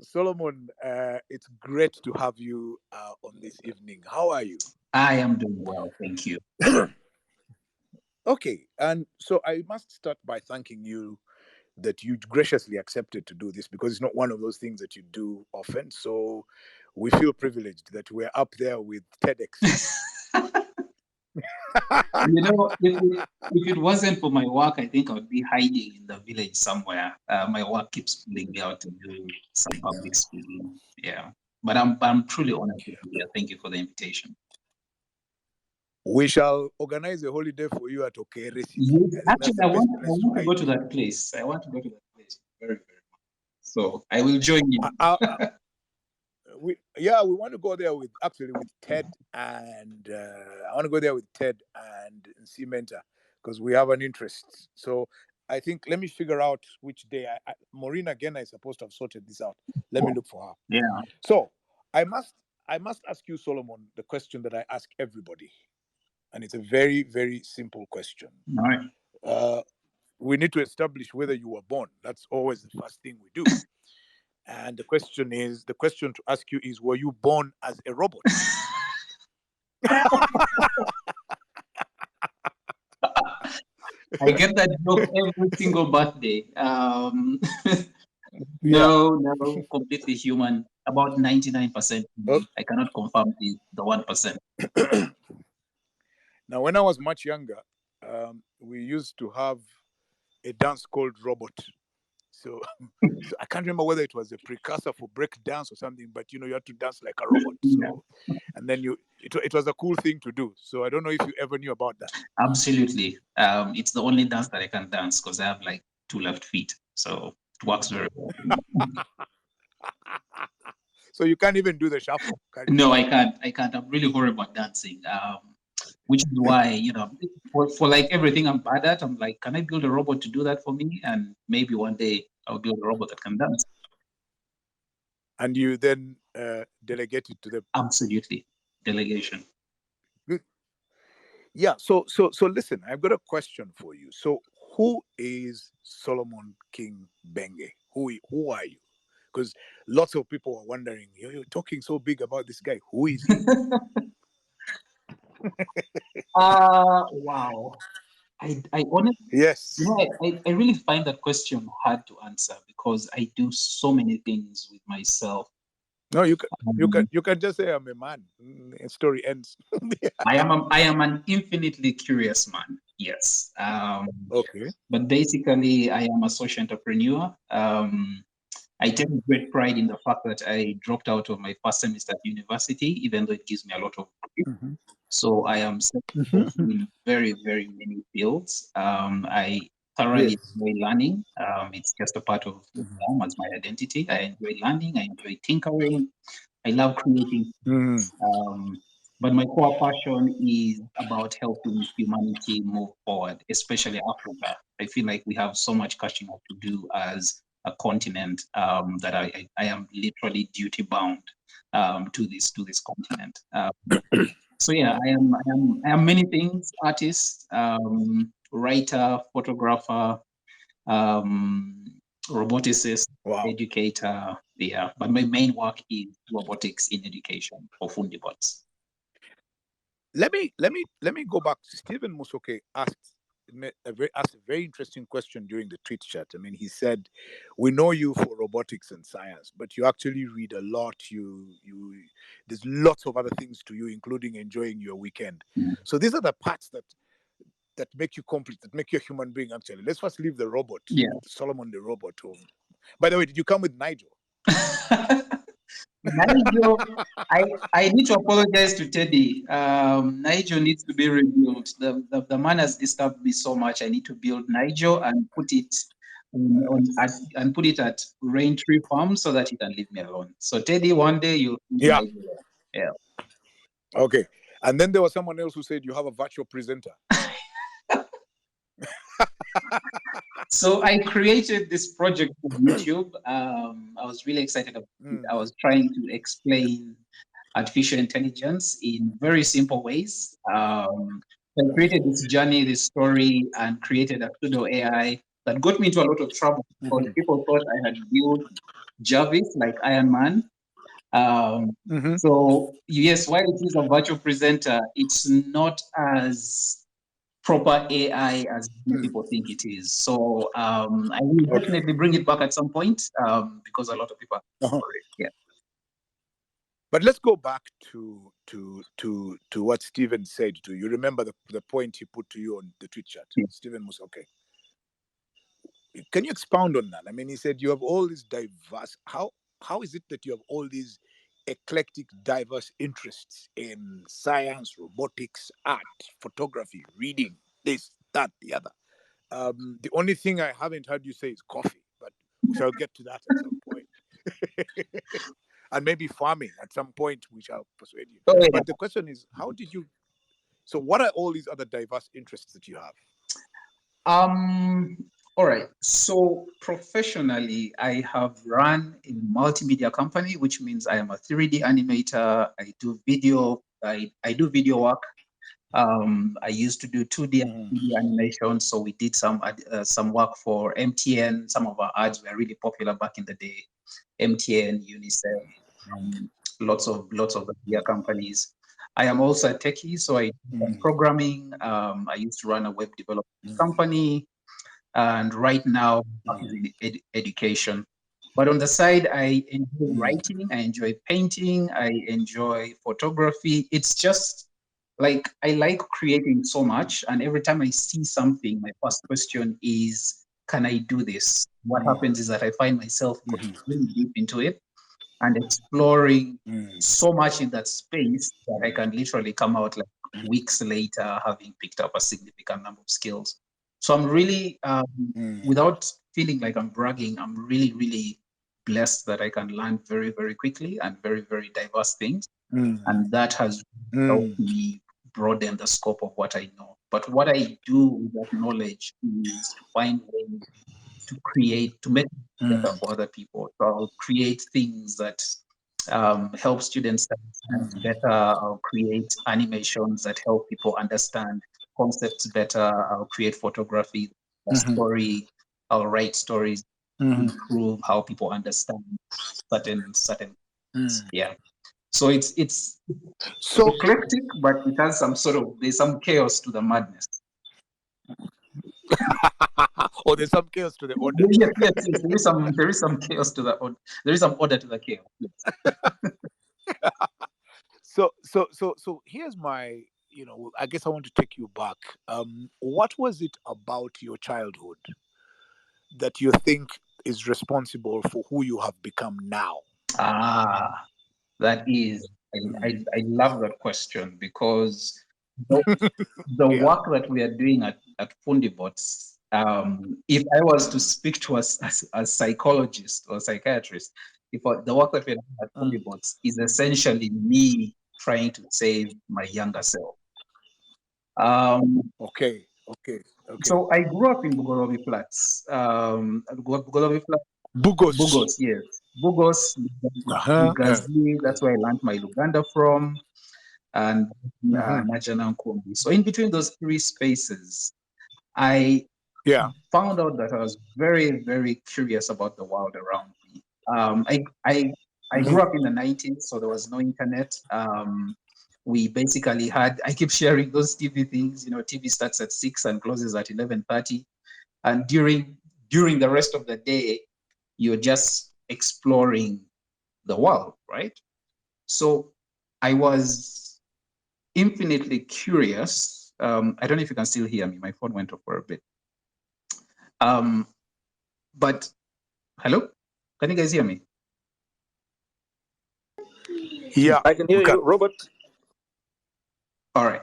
Solomon, it's great to have you on this evening. How are you? I am doing well, thank you. Okay, and so I must start by thanking you that you graciously accepted to do this because it's not one of those things that you do often. So we feel privileged that we're up there with TEDx. If it wasn't for my work, I think I would be hiding in the village somewhere. My work keeps pulling me out to do some public speaking. Yeah, but I'm truly honored to be here. Thank you for the invitation. We shall organize a holiday for you at Okeresi. Yes, actually, I want to go to that place. I want to go to that place very, very much. So I will join you. We want to go there with Ted, and I want to go there with Ted and Cimenta because we have an interest. So I think let me figure out which day. Maureen again is supposed to have sorted this out. Let me look for her. Yeah. So I must ask you, Solomon, the question that I ask everybody, and it's a very, very simple question. All right. We need to establish whether you were born. That's always the first thing we do. And the question to ask you is, were you born as a robot? I get that joke every single birthday. No, completely human. About 99%. Oh. I cannot confirm the 1%. Now, when I was much younger, we used to have a dance called Robot. So I can't remember whether it was a precursor for break dance or something, but you had to dance like a robot. So, and then it was a cool thing to do. So I don't know if you ever knew about that. Absolutely. It's the only dance that I can dance because I have like 2 left feet. So it works very well. So you can't even do the shuffle? No, I can't. I'm really horrible at dancing. Which is why, for like everything I'm bad at, I'm like, can I build a robot to do that for me? And maybe one day I'll build a robot that can dance. And you then delegate it to them? Absolutely. Delegation. Good. Yeah. So listen, I've got a question for you. So who is Solomon King Benge? Who are you? Because lots of people are wondering, you're talking so big about this guy. Who is he? Wow. I honestly, yes. I really find that question hard to answer because I do so many things with myself. No, you can just say I'm a man. The story ends. I am an infinitely curious man. Yes. Okay. But basically, I am a social entrepreneur. I take great pride in the fact that I dropped out of my first semester at university, even though it gives me a lot of grief. Mm-hmm. So I am in very, very many fields. I thoroughly enjoy learning. It's just a part of who I am as my identity. I enjoy learning. I enjoy tinkering. I love creating. But my core passion is about helping humanity move forward, especially Africa. I feel like we have so much catching up to do as a continent that I am literally duty bound to this continent. So yeah, I am many things: artist, writer, photographer, roboticist, educator. Yeah, but my main work is robotics in education for Fundibots. Let me go back. Stephen Musoke asked a very interesting question during the tweet chat. I mean, he said, "We know you for robotics and science, but you actually read a lot. There's lots of other things to you, including enjoying your weekend. Mm-hmm. So these are the parts that make you complete, that make you a human being. Actually, let's first leave the robot. Yeah, Solomon the robot. By the way, did you come with Nigel? Nigel, I need to apologize to Teddy. Nigel needs to be rebuilt. The man has disturbed me so much. I need to build Nigel and put it at Raintree Farm so that he can leave me alone. So Teddy, one day you'll Nigel. Yeah. Okay. And then there was someone else who said you have a virtual presenter. So I created this project for YouTube. I was really excited about it. I was trying to explain artificial intelligence in very simple ways. I created this journey, this story, and created a pseudo AI that got me into a lot of trouble because people thought I had built Jarvis, like Iron Man. Mm-hmm. So yes, while it is a virtual presenter, it's not as proper AI as many people think it is. So I will Okay. definitely bring it back at some point because a lot of people are Uh-huh. for it. Yeah. But let's go back to what Stephen said to you. Remember the point he put to you on the tweet chat. Yeah. Stephen was okay. Can you expound on that? I mean, he said you have all these diverse. How is it that you have all these eclectic, diverse interests in science, robotics, art, photography, reading, this, that, the other? The only thing I haven't heard you say is coffee, but we shall get to that at some point. And maybe farming at some point, we shall persuade you. Oh, yeah. But the question is, how did you? So, what are all these other diverse interests that you have? Um, all right. So professionally, I have run a multimedia company, which means I am a 3D animator. I do video. I do video work. I used to do 2D and Mm-hmm. 3D animation, so we did some work for MTN. Some of our ads were really popular back in the day. MTN, UNICEF, um, lots of the media companies. I am also a techie, so I do some Mm-hmm. programming. I used to run a web development company, and right now I'm Mm-hmm. in education. But on the side, I enjoy Mm-hmm. writing, I enjoy painting, I enjoy photography. It's just like I like creating so much, and every time I see something, my first question is, can I do this? What happens is that I find myself going Mm-hmm. really deep into it and exploring Mm-hmm. so much in that space that I can literally come out like weeks later having picked up a significant number of skills. So I'm really, without feeling like I'm bragging, I'm really, really blessed that I can learn very, very quickly and very, very diverse things. Mm-hmm. And that has helped Mm-hmm. me broaden the scope of what I know. But what I do with that knowledge is to find ways to create, to make it better for other people. So I'll create things that help students understand better. I'll create animations that help people understand concepts better. I'll create photography, a Mm-hmm. story. I'll write stories to Mm-hmm. improve how people understand certain. Mm-hmm. Yeah. So it's So, eclectic, but it has some sort of there's some chaos to the madness. oh, there's some chaos to the order. Yes, yes, yes. There is some chaos to the there is some order to the chaos. Yes. So here's my, I guess I want to take you back. What was it about your childhood that you think is responsible for who you have become now? Ah, that is Mm. I love that question because the, the Yeah. work that we are doing at Fundibots, if I was to speak to us as a psychologist or psychiatrist, the work that we're doing at Mm. Fundibots is essentially me trying to save my younger self. Um, Okay. Okay. Okay. so I grew up in Bugolobi Flats. Bugolobi Flats, Bugos. Bugos, yes. Bugos, Uh-huh. Gazi, that's where I learned my Luganda from, and Mm-hmm. Najana Nkumbi. So in between those three spaces, I Yeah. found out that I was very, very curious about the world around me. I Mm-hmm. grew up in the 90s, so there was no internet. We basically had, I keep sharing those TV things, TV starts at 6 and closes at 11:30. And during the rest of the day, you're just exploring the world, right? So I was infinitely curious. I don't know if you can still hear me. My phone went off for a bit. Um, but hello, can you guys hear me? Yeah. I can We hear can. you, Robert. All right.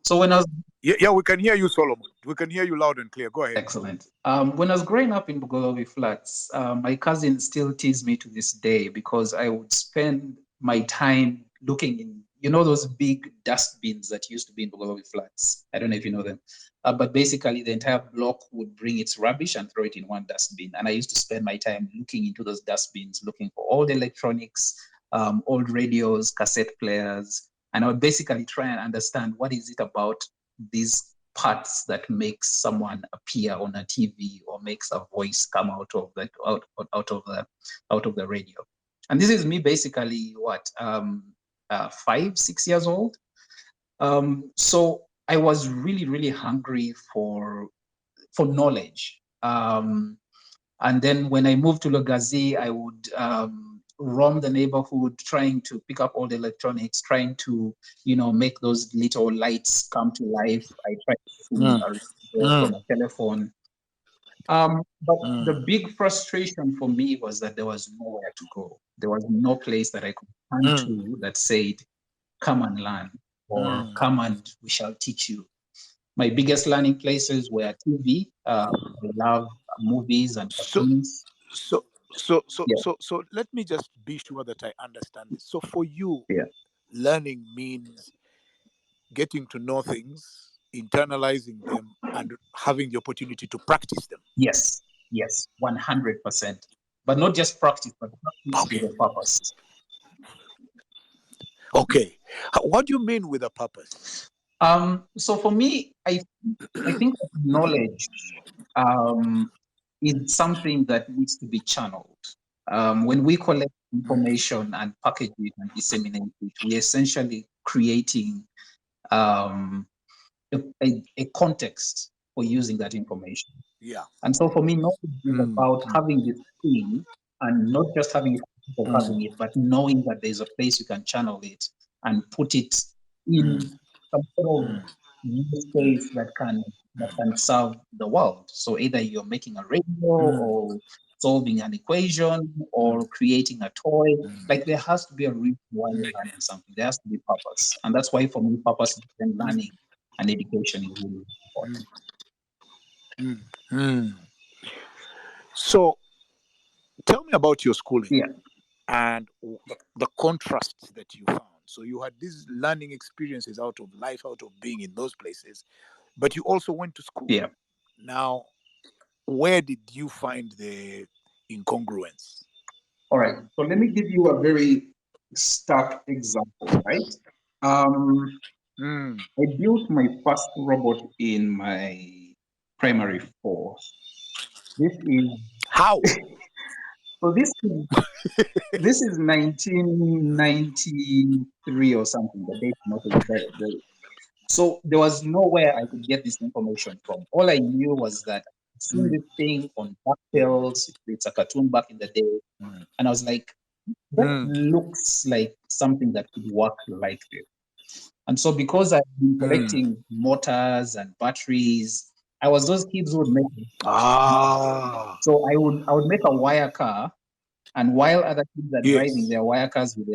So when I was Yeah, we can hear you, Solomon. We can hear you loud and clear. Go ahead. excellent. When I was growing up in Bugolobi Flats, my cousins still tease me to this day because I would spend my time looking in, those big dustbins that used to be in Bugolobi Flats. I don't know if you know them, but basically the entire block would bring its rubbish and throw it in one dustbin. And I used to spend my time looking into those dustbins, looking for old electronics, old radios, cassette players, and I would basically try and understand what is it about these parts that makes someone appear on a TV or makes a voice come out of the radio. And this is me basically 5-6 years old. So I was really, really hungry for knowledge. And then when I moved to Lugazi, I would roam the neighborhood trying to pick up all the electronics, trying to, make those little lights come to life. I tried to from a telephone. But the big frustration for me was that there was nowhere to go. There was no place that I could turn to that said, come and learn, or come and we shall teach you. My biggest learning places were TV. I love movies and cartoons. So let me just be sure that I understand this. So for you, learning means getting to know things, internalizing them, and having the opportunity to practice them. Yes, 100%. But not just practice, but practice with a purpose. Okay. What do you mean with a purpose? So for me, I think knowledge is something that needs to be channeled. When we collect information and package it and disseminate it, we're essentially creating a context for using that information. Yeah. And so for me, knowledge is about having this thing and not just having it for having it, but knowing that there's a place you can channel it and put it in some sort of use case that can serve the world. So either you're making a radio or solving an equation or creating a toy. Like there has to be a reason why you're learning something. There has to be purpose. And that's why for me, purpose in learning and education is really important. So tell me about your schooling. Yeah. And the contrasts that you found. So you had these learning experiences out of life, out of being in those places, but you also went to school. Yeah. Now, where did you find the incongruence? All right. So let me give you a very stark example, right? I built my first robot in my primary 4. This is how? So this is 1993 or something. The date not very. So there was nowhere I could get this information from. All I knew was that I'd seen this thing on DuckTales. It's a cartoon back in the day, and I was like, that looks like something that could work like this. And so because I've been collecting motors and batteries, I was those kids who would make So I would make a wire car, and while other kids are driving their wire cars with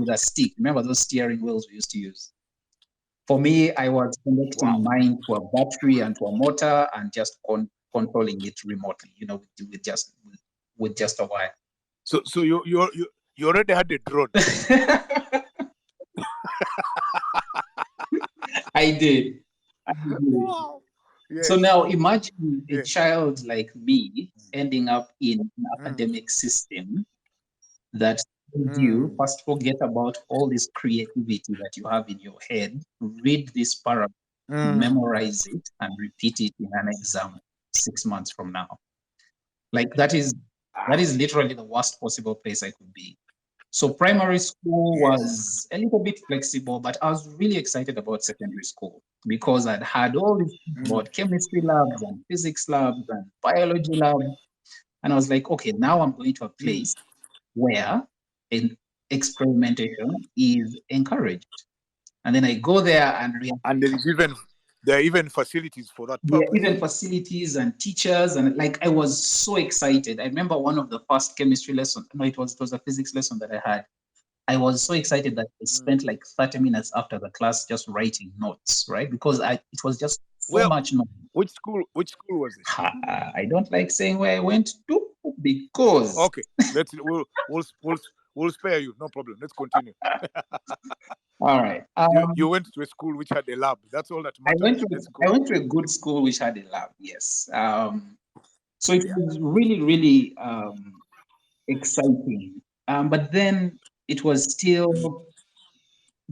a stick. Remember those steering wheels we used to use? For me, I was connecting mine to a battery and to a motor and just controlling it remotely, with just a wire. So you already had a drone. I did. Wow. Yes. So now imagine a child like me ending up in an academic system that tells you, first forget about all this creativity that you have in your head, read this paragraph, memorize it, and repeat it in an exam 6 months from now. Like that is literally the worst possible place I could be. So primary school was a little bit flexible, but I was really excited about secondary school because I'd had all this about chemistry labs and physics labs and biology labs. And I was like, okay, now I'm going to a place where experimentation is encouraged. And then I go there and there are even facilities for that purpose. Yeah, even facilities and teachers, and like I was so excited. I remember one of the first chemistry lessons. No, it was a physics lesson that I had. I was so excited that I spent like 30 minutes after the class just writing notes, right? Because it was just so much notes. Which school was it? I don't like saying where I went to because. Okay, we'll spare you. No problem. Let's continue. All right. You went to a school which had a lab. That's all that matters. I went to a good school which had a lab. Yes. So it was really, really exciting. But then it was still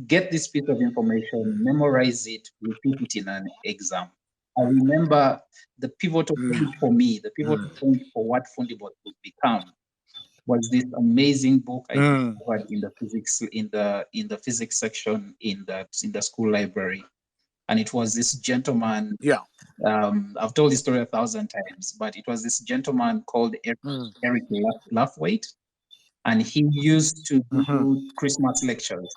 get this piece of information, memorize it, repeat it in an exam. I remember the pivotal Mm. point for me, the pivotal Mm. point for what Fundibot would become was this amazing book I Mm. discovered in the physics section in the school library. And it was this gentleman, Yeah. I've told this story 1,000 times, but it was this gentleman called Mm. Eric Lathwaite, and he used to Mm-hmm. do Christmas lectures.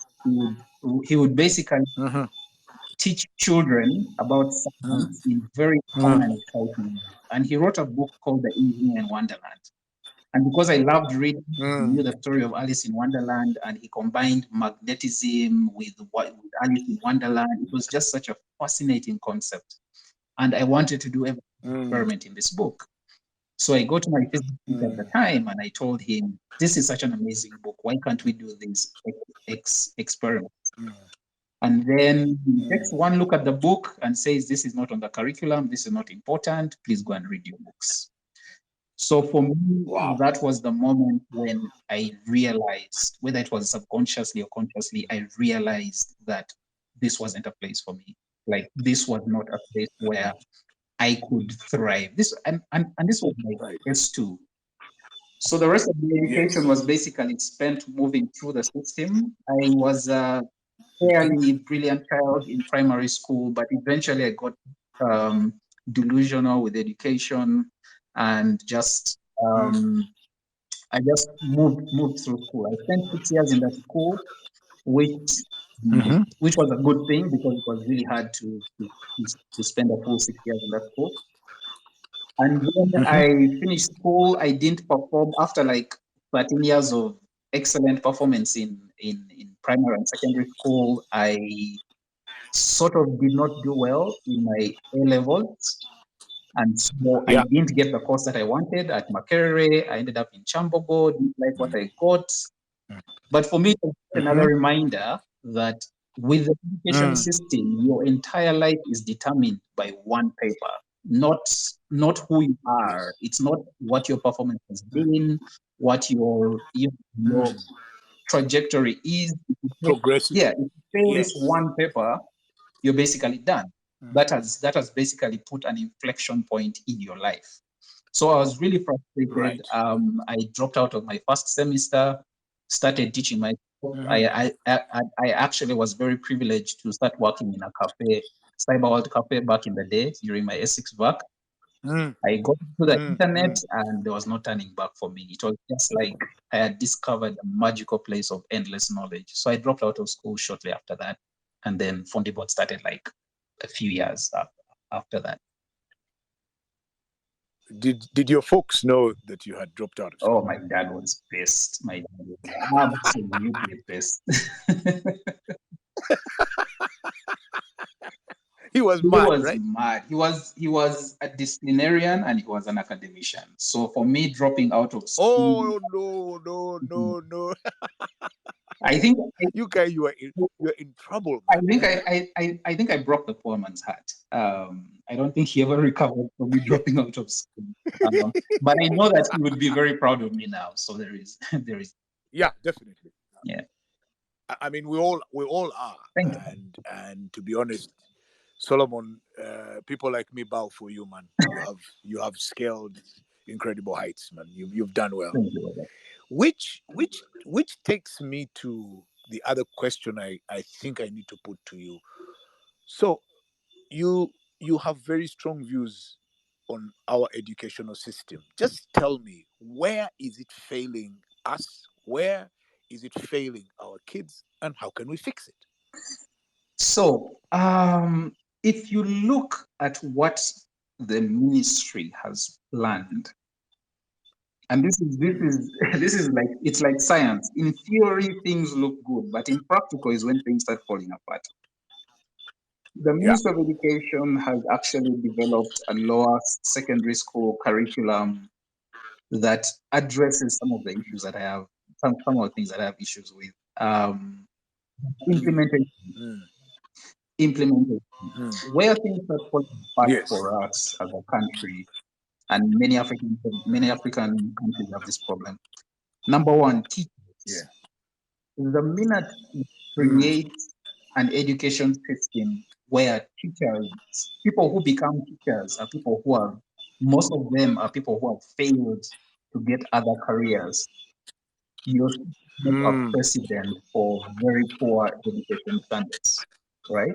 He would basically Mm-hmm. teach children about Mm. science in very fun Mm. and exciting ways. And he wrote a book called The Engineer in Wonderland. And because I loved reading, I knew Mm. the story of Alice in Wonderland, and he combined magnetism with Alice in Wonderland. It was just such a fascinating concept. And I wanted to do an Mm. experiment in this book. So I go to my physics teacher at the Mm. time and I told him, this is such an amazing book. Why can't we do these experiments? Mm. And then he takes Mm. one look at the book and says, this is not on the curriculum. This is not important. Please go and read your books. So for me, Wow. that was the moment when I realized, whether it was subconsciously or consciously, I realized that this wasn't a place for me. Like this was not a place where I could thrive. And this was my Right. S2. So the rest of the education was Yes. basically spent moving through the system. I was a fairly brilliant child in primary school, but eventually I got um, delusional with education and just Mm. I just moved through school. I spent 6 years in that school, which Mm-hmm. which was a good thing because it was really hard to spend a full 6 years in that school. And when Mm-hmm. I finished school, I didn't perform after like 13 years of excellent performance in primary and secondary school. I sort of did not do well in my A levels. And so I Yeah. didn't get the course that I wanted at Makerere. I ended up in Chambogo, didn't like what Mm. I got. But for me, it was another Mm-hmm. reminder that with the education Mm. system, your entire life is determined by one paper, not who you are. Yes. It's not what your performance has been, what your Mm. trajectory is. Progressive. Yeah, if you fail this Yes. one paper, you're basically done. Mm. That has basically put an inflection point in your life. So I was really frustrated. Right. I dropped out of my first semester, started teaching myself. Mm-hmm. I actually was very privileged to start working in a cafe, Cyber World Cafe, back in the day during my S6 vac. Mm. I got to the Mm. internet Mm. and there was no turning back for me. It was just like I had discovered a magical place of endless knowledge. So I dropped out of school shortly after that. And then Fundibot started like a few years after that. Did your folks know that you had dropped out of Oh, school? my dad was pissed. My dad was absolutely pissed. He was He mad, was right? mad. He was a disciplinarian and he was an academician. So for me dropping out of school, Oh no, no, no, no. I think You guys, you're in trouble, I man. think I think I broke the poor man's heart. I don't think he ever recovered from me dropping out of school. But I know that he would be very proud of me now. So there is there is Yeah, definitely. yeah. I mean, we all are, Thank you. and to be honest, Solomon, people like me bow for you, man. You have scaled incredible heights, man. You've done well. Thank you. Which takes me to the other question I think I need to put to you. So you you have very strong views on our educational system. Just tell me, where is it failing us? Where is it failing our kids, and how can we fix it? So, if you look at what the ministry has planned, and this is this is like it's like science. In theory, things look good, but in practical is when things start falling apart. The Yeah. Ministry of Education has actually developed a lower secondary school curriculum that addresses some of the issues that I have, some of the things that I have issues with. Implementation, Mm, implementation. mm. Where things are falling apart Yes. for us as a country, and many African countries have this problem. Number one, Yeah. teachers. The minute you Mm, create an education system where teachers, people who become teachers are people who are, most of them are people who have failed to get other careers. You're not a Mm. precedent for very poor education standards, right?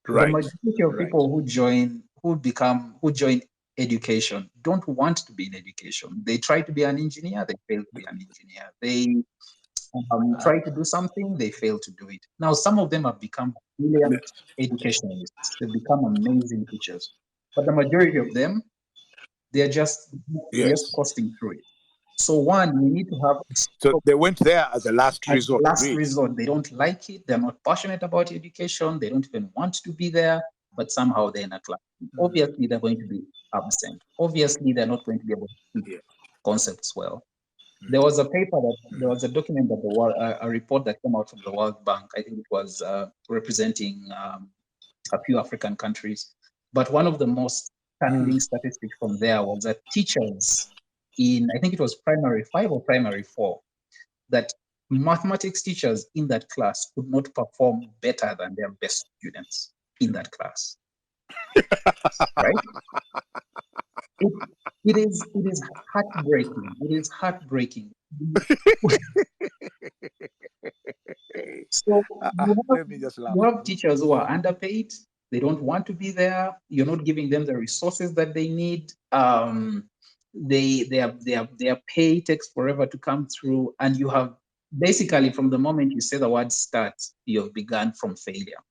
The Right. majority of Right. people who join education don't want to be in education. They try to be an engineer, they fail to be an engineer. They try to do something, they fail to do it. Now, some of them have become brilliant educationalists. They've become amazing teachers. But the majority of them, they're just Yes. costing through it. So one, we need to have So they went there as a last as resort, last really. resort. They don't like it. They're not passionate about education. They don't even want to be there, but somehow they're in a class. Mm. Obviously, they're going to be absent. Obviously, they're not going to be able to teach Yeah. concepts well. Mm. There was a paper there Mm. was a document that a report that came out from the World Bank. I think it was representing a few African countries. But one of the most Mm. startling statistics from there was that teachers in, I think it was primary 5 or primary 4, that mathematics teachers in that class could not perform better than their best students in that class, right? It, it is heartbreaking. It is heartbreaking. So Let me just laugh. you have teachers who are underpaid. They don't want to be there. You're not giving them the resources that they need. Their pay takes forever to come through, and you have basically from the moment you say the word start, you've begun from failure.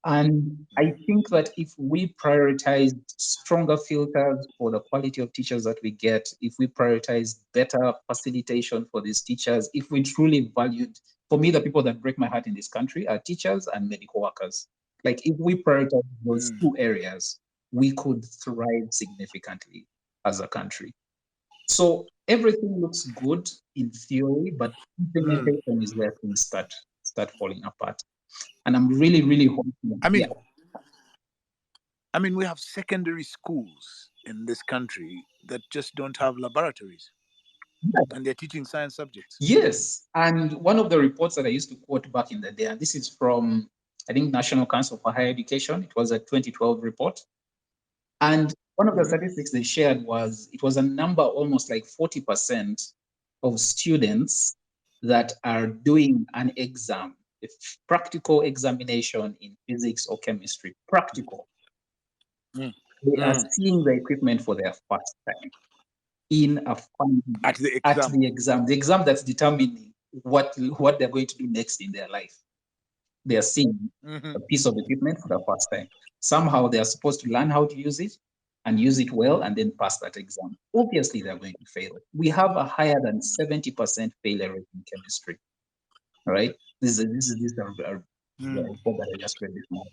And I think that if we prioritize stronger filters for the quality of teachers that we get, if we prioritize better facilitation for these teachers, if we truly valued, for me, the people that break my heart in this country are teachers and medical workers. Like if we prioritize those Mm. two areas, we could thrive significantly as a country. So everything looks good in theory, but Mm. implementation is where things start falling apart. And I'm really, really hoping, I yeah. mean, I mean, we have secondary schools in this country that just don't have laboratories, and they're teaching science subjects. Yes. And one of the reports that I used to quote back in the day, and this is from, I think, National Council for Higher Education, it was a 2012 report. And one of the Mhm. statistics they shared was it was a number almost like 40% of students that are doing an exam, a practical examination in physics or chemistry, practical. Mm. They are Mm. seeing the equipment for their first time in a fun At the at exam. the exam that's determining what they're going to do next in their life. They are seeing Hmm. a piece of equipment for the first time. Somehow they are supposed to learn how to use it and use it well and then pass that exam. Obviously, they're going to fail. We have a higher than 70% failure rate in chemistry. All right. This is a Mm. report that I just read this morning.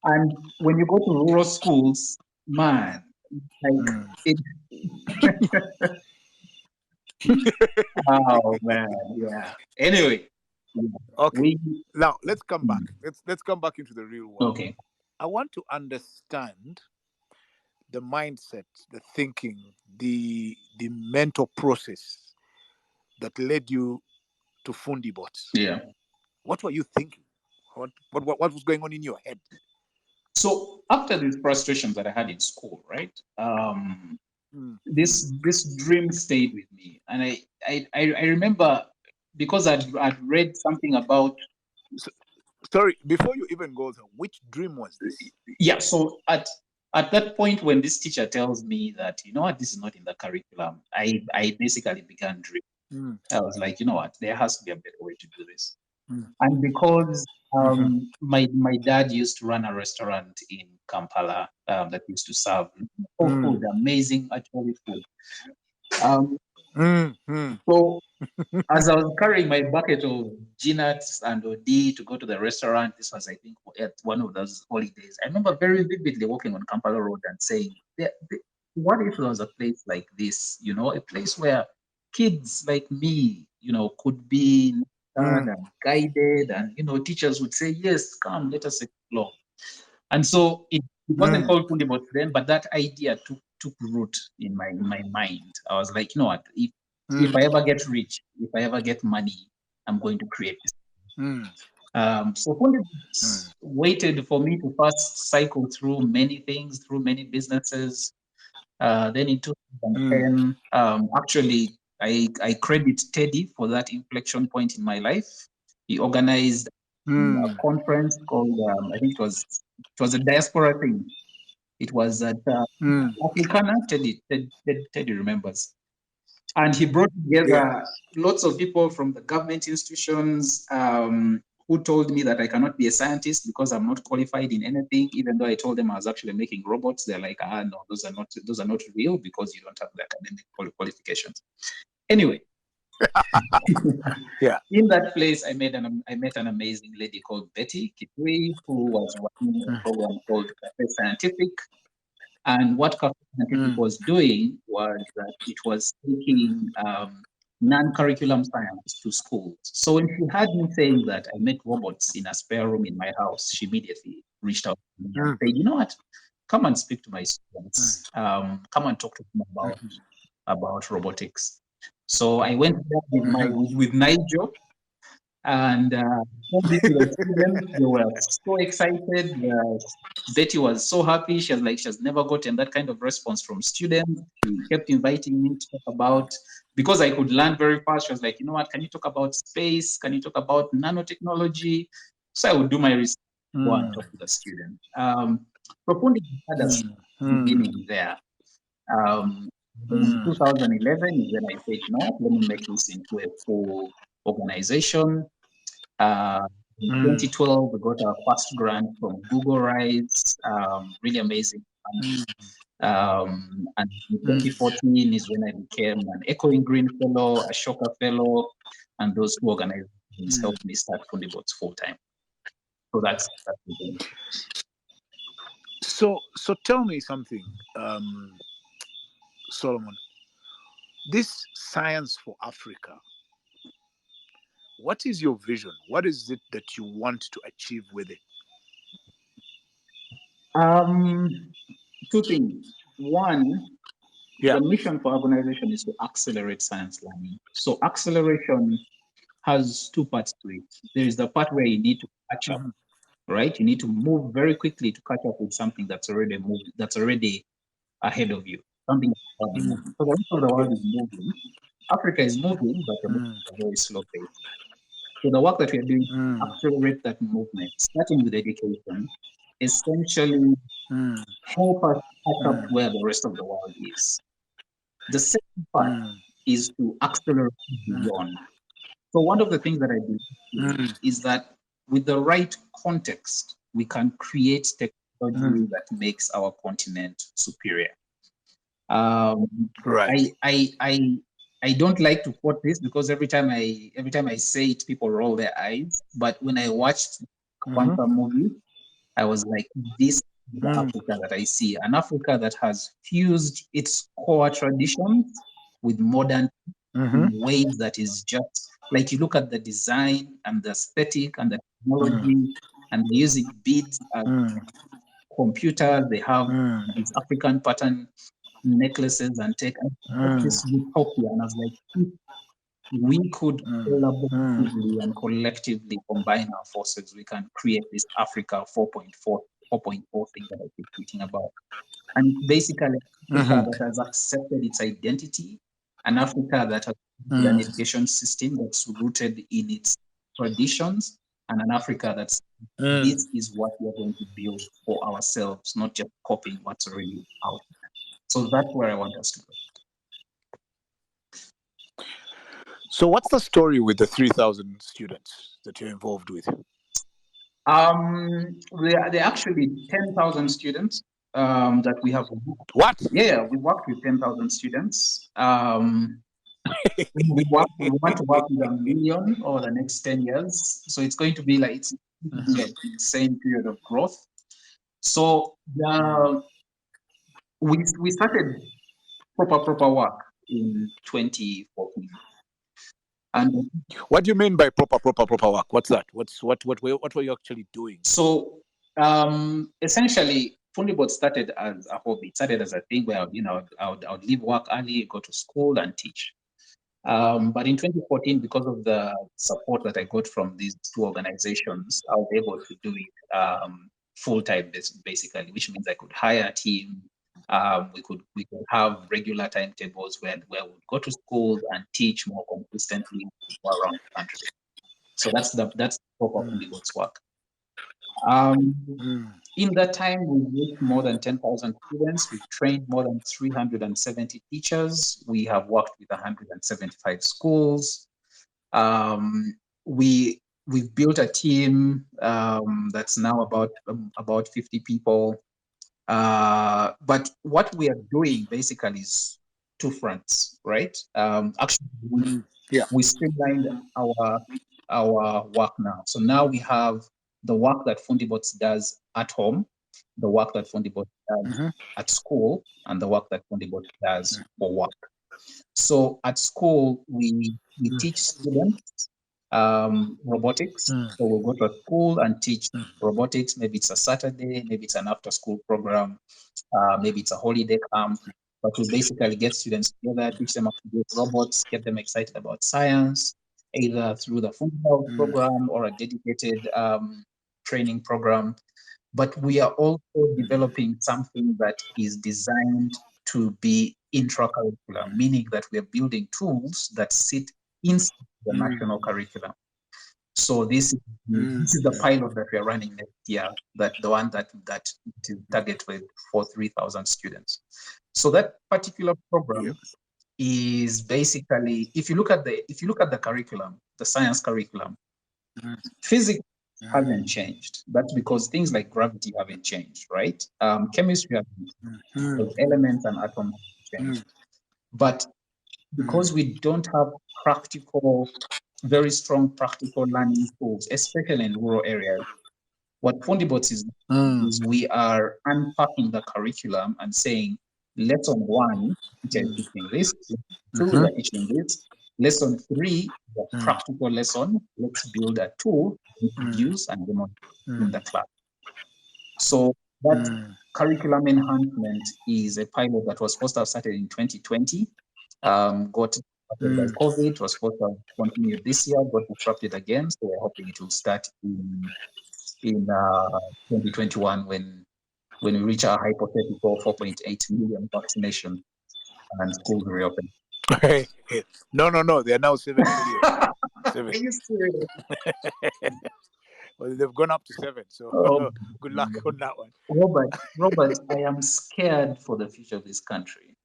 And when you go to rural schools, man, like Mm. it, oh man, yeah. Anyway, Okay. we Now let's come back. Let's come back into the real world. okay. I want to understand the mindset, the thinking, the mental process that led you to Fundibots. Yeah. What were you thinking? What was going on in your head? So after these frustrations that I had in school, right? Mm. This dream stayed with me, and I remember because I'd read something about So, sorry, before you even go there, which dream was this? yeah. So at that point when this teacher tells me that you know what, this is not in the curriculum, I basically began dreaming. Mm. I was like, you know what, there has to be a better way to do this. Mm. And because Mhm. my dad used to run a restaurant in Kampala that used to serve food, Mm. amazing actually food. Um, Mm. Mm. so as I was carrying my bucket of G-nuts and OD to go to the restaurant, this was I think at one of those holidays. I remember very vividly walking on Kampala Road and saying, "What if there was a place like this? You know, a place where kids like me, you know, could be nurtured Mm. and guided, and you know, teachers would say, yes, come, let us explore." And so it wasn't Mm. called Fundibot then, but that idea took root in my mind. I was like, you know what, if Mm. I ever get rich, if I ever get money, I'm going to create this. Mm. So Fundibots waited for me to first cycle through many things, through many businesses. Then in 2010, actually, I credit Teddy for that inflection point in my life. He organized a conference called, I think it was a diaspora thing. It was at Africana. Teddy remembers. And he brought together lots of people from the government institutions who told me that I cannot be a scientist because I'm not qualified in anything. Even though I told them I was actually making robots, they're like, no, those are not real because you don't have the academic qualifications. Anyway, Yeah. in that place, I met an amazing lady called Betty Kitui, who was running a program called Cafe Scientific. And what Cafe Scientific was doing was that it was taking non-curriculum science to schools. So when she heard me saying that I make robots in a spare room in my house, she immediately reached out to me and said, you know what, come and speak to my students. Come and talk to them about robotics. So I went there with Nigel and told it to the students. They were so excited. Betty was so happy. She was like, she has never gotten that kind of response from students. She kept inviting me to talk about, because I could learn very fast. She was like, you know what, can you talk about space? Can you talk about nanotechnology? So I would do my research, go and talk to the student. Profoundly had a beginning there. In 2011 is when I said, no, let me make this into a full organization. In 2012, we got our first grant from Google Rights, really amazing. And in 2014 is when I became an Echoing Green Fellow, a Shocker Fellow, and those two organizations helped me start Fundibots full time. So that's the thing. So tell me something, Solomon. This Science for Africa, what is your vision? What is it that you want to achieve with it? Two things. One, Yeah. the mission for organization is to accelerate science learning. So acceleration has two parts to it. There is the part where you need to catch up, right? You need to move very quickly to catch up with something that's already ahead of you. Something that's already moving. So the rest of the world is moving. Africa is moving, but the movement is a very slow pace. So the work that we are doing to accelerate that movement, starting with education, essentially help us catch up to where the rest of the world is. The second part is to accelerate beyond. So one of the things that I believe is that with the right context, we can create technology that makes our continent superior. Right. I don't like to quote this because every time I say it, people roll their eyes. But when I watched the Quantum movie, I was like, this is the Africa that I see, an Africa that has fused its core traditions with modern in ways that is just like, you look at the design and the aesthetic and the technology, and they're using beads as computers. They have these African pattern necklaces and tech, and this utopia. And I was like, if we could collaboratively and collectively combine our forces, we can create this Africa 4.4 thing that I keep tweeting about. And it's basically Africa that has accepted its identity, an Africa that has an education system that's rooted in its traditions, and an Africa that's this is what we're going to build for ourselves, not just copying what's already out. So that's where I want us to go. So what's the story with the 3,000 students that you're involved with? They're actually 10,000 students that we have. What? Yeah, we worked with 10,000 students. We want to work with 1 million over the next 10 years. So it's going to be like, it's an insane period of growth. So we started proper work in 2014. And what do you mean by proper work? What's that? What were you actually doing? So essentially, Fundibot started as a hobby. It started as a thing where I would leave work early, go to school and teach. But in 2014, because of the support that I got from these two organizations, I was able to do it full time, basically, which means I could hire a team. We could have regular timetables where we would go to schools and teach more consistently around the country. So that's the scope of Undigo's work. In that time, we've reached more than 10,000 students. We've trained more than 370 teachers. We have worked with 175 schools. We've built a team that's now about 50 people. But what we are doing basically is two fronts, right? Actually, we streamlined our work now. So now we have the work that Fundibots does at home, the work that Fundibots does at school, and the work that Fundibots does for work. So at school, we teach students robotics. So we'll go to a school and teach robotics. Maybe it's a Saturday, maybe it's an after-school program, maybe it's a holiday camp. But we basically get students together, teach them how to build robots, get them excited about science, either through the football program or a dedicated training program. But we are also developing something that is designed to be intra-curricular, meaning that we are building tools that sit inside the national curriculum. So this is the pilot that we are running next year, that the one that is targeted for 3,000 students. So that particular program is basically, if you look at the curriculum, the science curriculum, physics hasn't changed. That's because things like gravity haven't changed, right? Chemistry hasn't changed, elements and atoms have changed. But because we don't have very strong practical learning tools, especially in rural areas, what Fundibots is we are unpacking the curriculum and saying, lesson 1, teacher is teaching this, lesson 2, we are teaching this, lesson 3, the practical lesson, let's build a tool we could use and demonstrate in the class. So that curriculum enhancement is a pilot that was supposed to have started in 2020, got disrupted by COVID, was supposed to have continued this year, got disrupted again. So we're hoping it will start in 2021 when we reach our hypothetical 4.8 million vaccination and schools reopen. No, they are now 7 million. Are you serious? Well, they've gone up to 7, so good luck on that one. Robert, I am scared for the future of this country.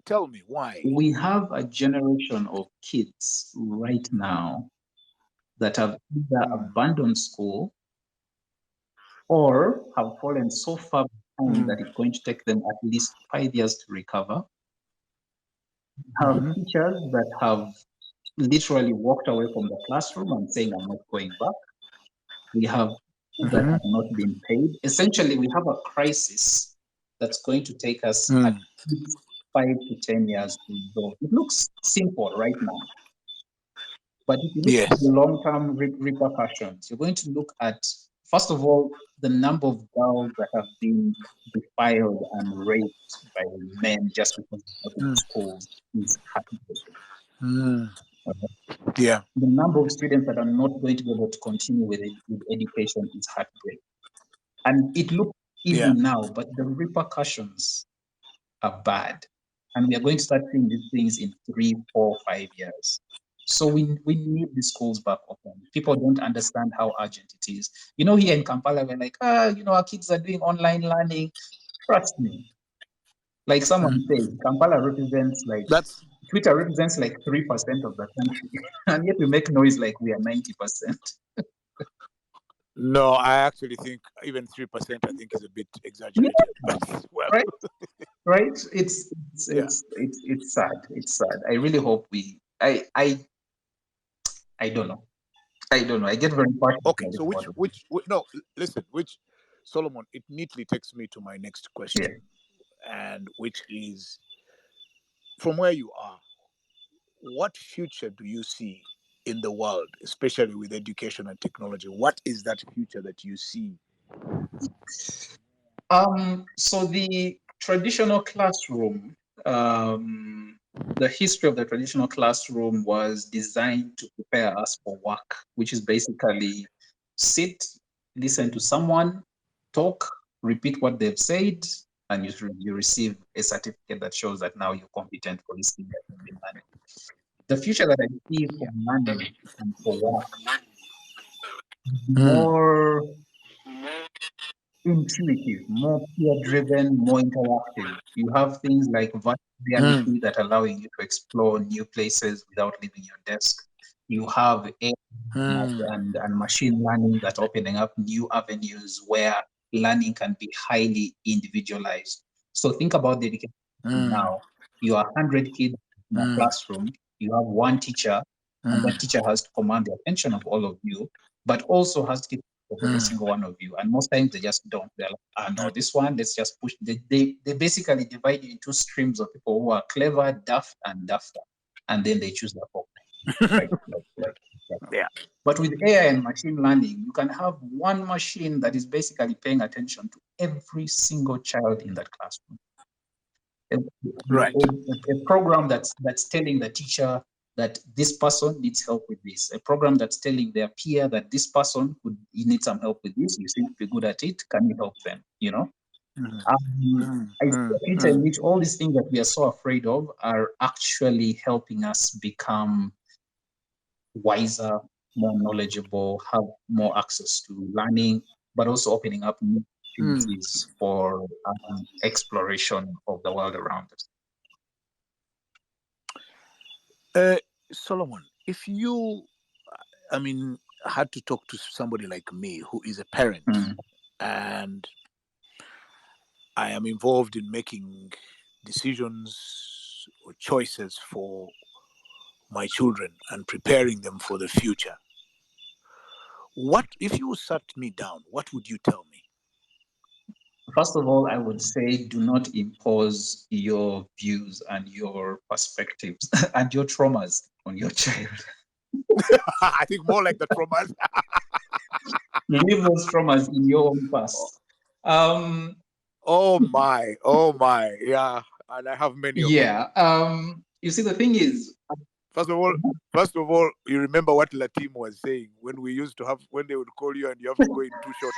Tell me why. We have a generation of kids right now that have either abandoned school or have fallen so far behind that it's going to take them at least 5 years to recover. We have teachers that have literally walked away from the classroom and saying, I'm not going back. We have that have not been paid. Essentially, we have a crisis that's going to take us at least 5 to 10 years to resolve. It looks simple right now. But if you look at the long-term repercussions, you're going to look at, first of all, the number of girls that have been defiled and raped by men just because of the schools is heartbreaking. Yeah. The number of students that are not going to be able to continue with education is heartbreaking. And it looks easy now, but the repercussions are bad. And we are going to start seeing these things in 3, 4, 5 years. So we need the schools back open. People don't understand how urgent it is. Here in Kampala, we're like, our kids are doing online learning. Trust me. Like someone said, Kampala represents Twitter represents 3% of the country. And yet we make noise like we are 90%. No, I actually think even 3% I think is a bit exaggerated. Well. Right? It's sad. It's sad. I really hope I don't know. I get very passionate. Okay, so which Solomon, it neatly takes me to my next question, and which is, from where you are, what future do you see in the world, especially with education and technology? What is that future that you see? So the traditional classroom the history of the traditional classroom was designed to prepare us for work, which is basically sit, listen to someone, talk, repeat what they've said, and you receive a certificate that shows that now you're competent for this thing that you've been learning. The future that I see for learning and for work is Mm, more intuitive, more peer-driven, more interactive. You have things like virtual mm, reality that allowing you to explore new places without leaving your desk. You have AI mm, and machine learning that's opening up new avenues where learning can be highly individualized. So think about the education mm, now. You are 100 kids in a mm, classroom. You have one teacher, and that mm, teacher has to command the attention of all of you, but also has to keep of every mm, single one of you. And most times they just don't. They're like, ah, no, mm. this one, let's just push. They basically divide you into streams of people who are clever, daft, and dafter. And then they choose their focus, right? Like. Yeah. But with AI and machine learning, you can have one machine that is basically paying attention to every single child in that classroom. Right. A program that's telling the teacher that this person needs help with this. A program that's telling their peer that this person could you need some help with this. You seem to be good at it. Can you help them? You know, Mm, mm, I see mm, a future in mm, which all these things that we are so afraid of are actually helping us become wiser, more knowledgeable, have more access to learning, but also opening up new mm. opportunities for exploration of the world around us. Uh, Solomon, if you, I mean, had to talk to somebody like me who is a parent Mm. and I am involved in making decisions or choices for my children and preparing them for the future, what if you sat me down, what would you tell me? First of all, I would say do not impose your views and your perspectives and your traumas on your child. I think more like the traumas. Leave those traumas in your own past. Um, Oh my, yeah, and I have many of them. yeah. You see, the thing is, First of all, you remember what Latim was saying when we used to have when they would call you and you have to go in two shots.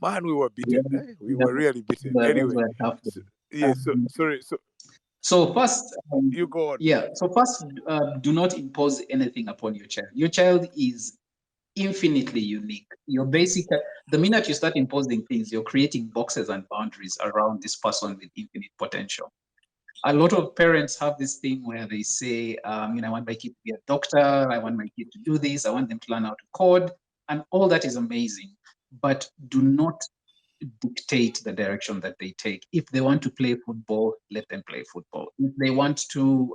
Man, we were yeah, beaten. Eh? We yeah, were really beaten. those Anyway, were tough so, days. yeah. So Um, sorry. So so first, you go on. yeah. So first, do not impose anything upon your child. Your child is infinitely unique. You're basically the minute you start imposing things, you're creating boxes and boundaries around this person with infinite potential. A lot of parents have this thing where they say, I want my kid to be a doctor, I want my kid to do this, I want them to learn how to code, and all that is amazing. But do not dictate the direction that they take. If they want to play football, let them play football. If they want to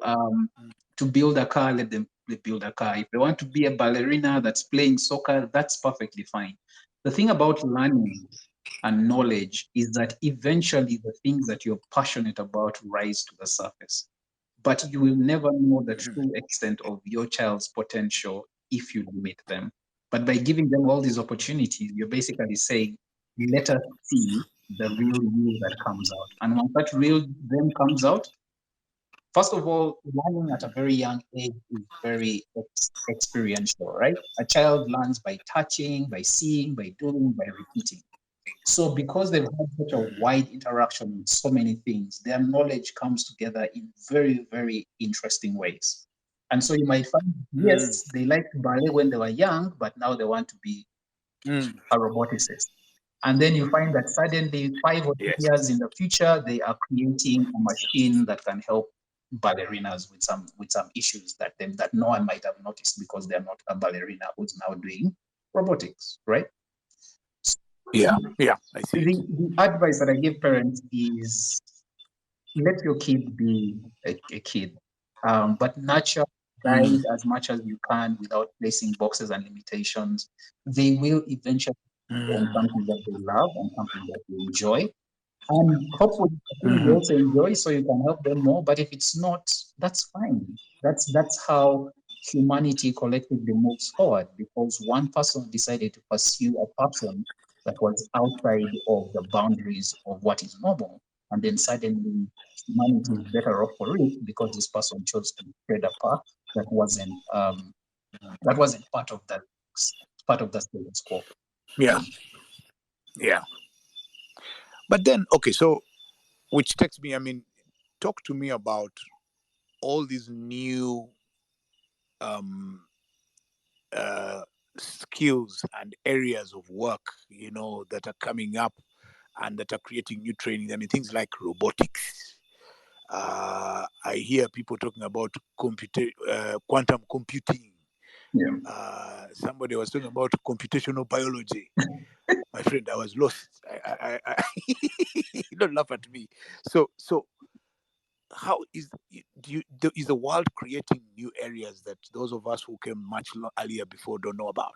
build a car, let them build a car. If they want to be a ballerina that's playing soccer, that's perfectly fine. The thing about learning and knowledge is that eventually the things that you're passionate about rise to the surface. But you will never know the true extent of your child's potential if you limit them. But by giving them all these opportunities, you're basically saying, let us see the real you that comes out. And once that real them comes out, first of all, learning at a very young age is very experiential, right? A child learns by touching, by seeing, by doing, by repeating. So because they've had such a wide interaction with so many things, their knowledge comes together in very, very interesting ways. And so you might find, Mm, yes, they liked ballet when they were young, but now they want to be mm, a roboticist. And then you find that suddenly 5 or 6 years yes. in the future, they are creating a machine that can help ballerinas with some issues that no one might have noticed because they're not a ballerina who's now doing robotics, right? Yeah. Yeah. I see it. The advice that I give parents is let your kid be a kid, but nurture, Mm, guide as much as you can without placing boxes and limitations. They will eventually learn mm, something that they love and something that they enjoy. And hopefully, the thing you mhm, also enjoy so you can help them more. But if it's not, that's fine. That's how humanity collectively moves forward because one person decided to pursue a passion that was outside of the boundaries of what is normal. and then suddenly humanity is better off for it because this person chose to tread a path that wasn't part of the status quo. Yeah. Yeah. But then, okay, so which takes me, I mean, talk to me about all these new um, uh, skills and areas of work, that are coming up and that are creating new training. I mean, things like robotics. I hear people talking about quantum computing. Yeah. Somebody was talking about computational biology. My friend, I was lost. Don't laugh at me. So how is the world creating new areas that those of us who came much earlier before don't know about?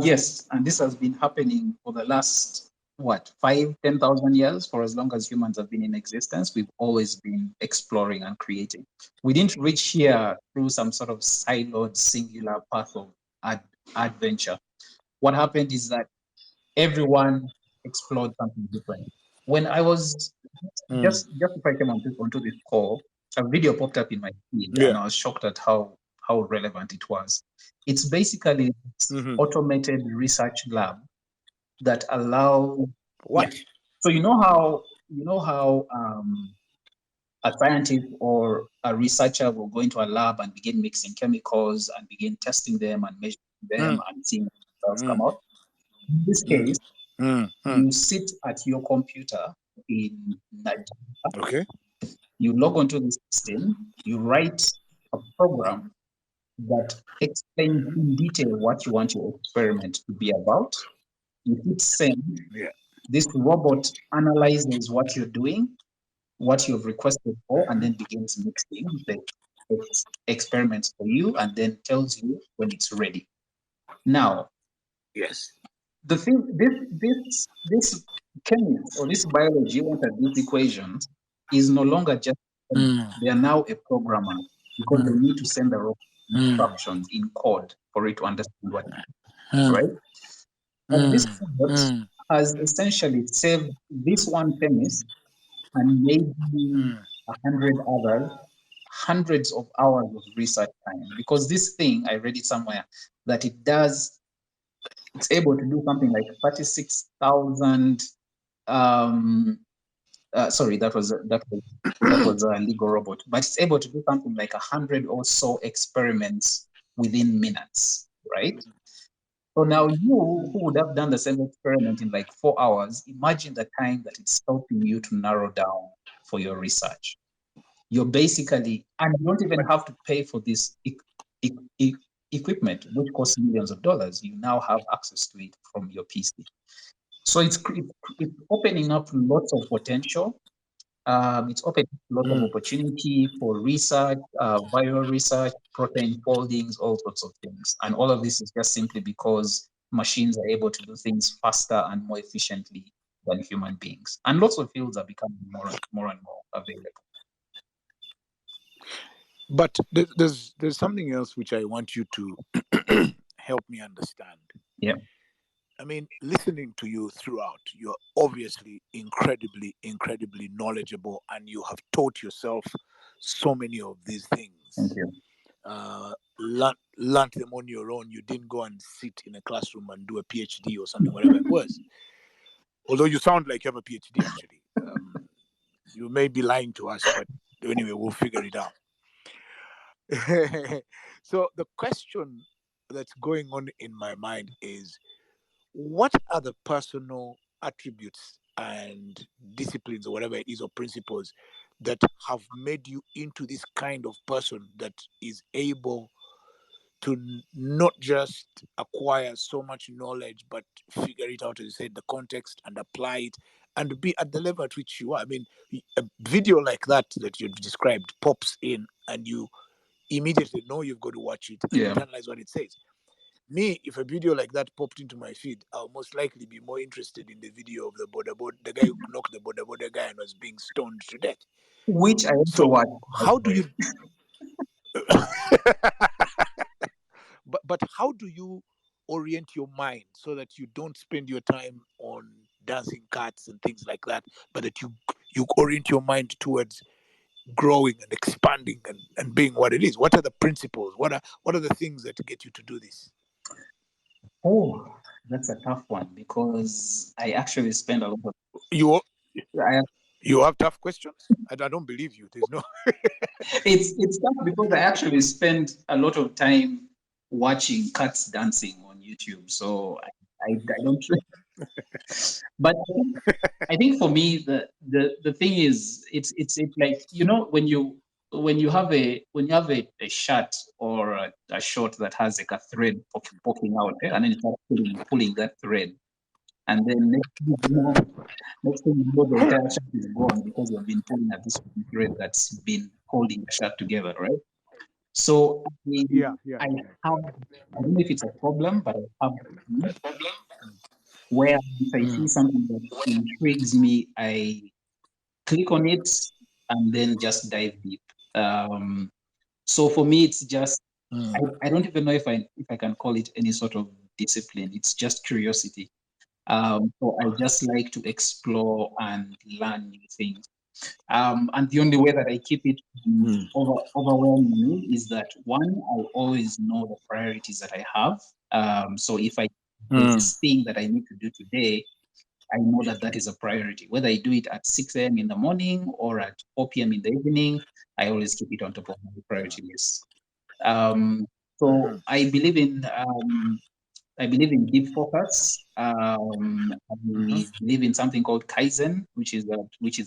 Yes, and this has been happening for the last what 5, 10,000 years. For as long as humans have been in existence, we've always been exploring and creating. We didn't reach here through some sort of siloed, singular path of adventure. What happened is that everyone explored something different. When I was Mm. just if I came onto this call, a video popped up in my feed, Yeah. and I was shocked at how relevant it was. It's basically Hmm. automated research lab that allow, yeah. What? So you know how a scientist or a researcher will go into a lab and begin mixing chemicals and begin testing them and measuring them Mm. and seeing results come Mm. out. In this Mm. case, Mm. Mm. you sit at your computer in Nigeria, Okay. you log onto the system, you write a program that explains in detail what you want your experiment to be about. You hit send. Yeah. This robot analyzes what you're doing, what you've requested for, and then begins mixing the experiments for you and then tells you when it's ready. Now, Yes. the thing, this chemist or this biology who entered these equations is no longer just Mm. they are now a programmer because they Mm. need to send the robot Mm. instructions in code for it to understand what, Mm. right? And this Mm. robot Mm. has essentially saved this one chemist and maybe Mm. 100 others hundreds of hours of research time, because this thing, I read it somewhere, that it's able to do something like 36,000 sorry, that was a legal robot, but it's able to do something like 100 or so experiments within minutes, right? So now you, who would have done the same experiment in like 4 hours, imagine the time that it's helping you to narrow down for your research. You're basically, and you don't even But have to pay for this equipment, which costs millions of dollars. You now have access to it from your PC. So it's opening up lots of potential. It's opening up a lot of mm. opportunity for research, viral research, protein foldings, all sorts of things. And all of this is just simply because machines are able to do things faster and more efficiently than human beings. And lots of fields are becoming more and more available. But there's something else which I want you to help me understand. Yeah. I mean, listening to you throughout, you're obviously incredibly knowledgeable, and you have taught yourself so many of these Thank things. you. Learned them on your own. You didn't go and sit in a classroom and do a PhD or something, whatever it was. Although you sound like you have a PhD, actually. You may be lying to us, but anyway, we'll figure it out. So the question that's going on in my mind is, what are the personal attributes and disciplines or whatever it is or principles that have made you into this kind of person that is able to not just acquire so much knowledge but figure it out, as you said, the context, and apply it and be at the level at which you are? I mean, a video like that you've described pops in and you immediately know you've got to watch it and Yeah. internalize what it says. Me, if a video like that popped into my feed, I'll most likely be more interested in the video of the guy who knocked the border guy and was being stoned to death. Which I also So watch, by how the do way. you but how do you orient your mind so that you don't spend your time on dancing cats and things like that, but that you orient your mind towards growing and expanding and being what it is? What are the principles? What are the things that get you to do this? Oh, that's a tough one because I actually spend a lot of. You I, you have tough questions. I don't believe you. There's no. it's tough because I actually spend a lot of time watching cats dancing on YouTube. So I don't. But I think for me the thing is it's like when you have a shirt or a short that has like a thread poking out, and then you start pulling that thread, and then next thing you know, the entire shirt is gone because you've been pulling at this thread that's been holding the shirt together, right? So Yeah. I have, I don't know if it's a problem, but I have where if I see something that intrigues me, I click on it and then just dive deep. So for me, it's just I don't even know if I can call it any sort of discipline. It's just curiosity. So I just like to explore and learn new things. And the only way that I keep it overwhelming me is that one, I always know the priorities that I have. So if there's this thing that I need to do today, I know that that is a priority. Whether I do it at 6 a.m. in the morning or at 4 p.m. in the evening, I always keep it on top of my priority list. So I believe in deep focus. I believe in something called Kaizen, which is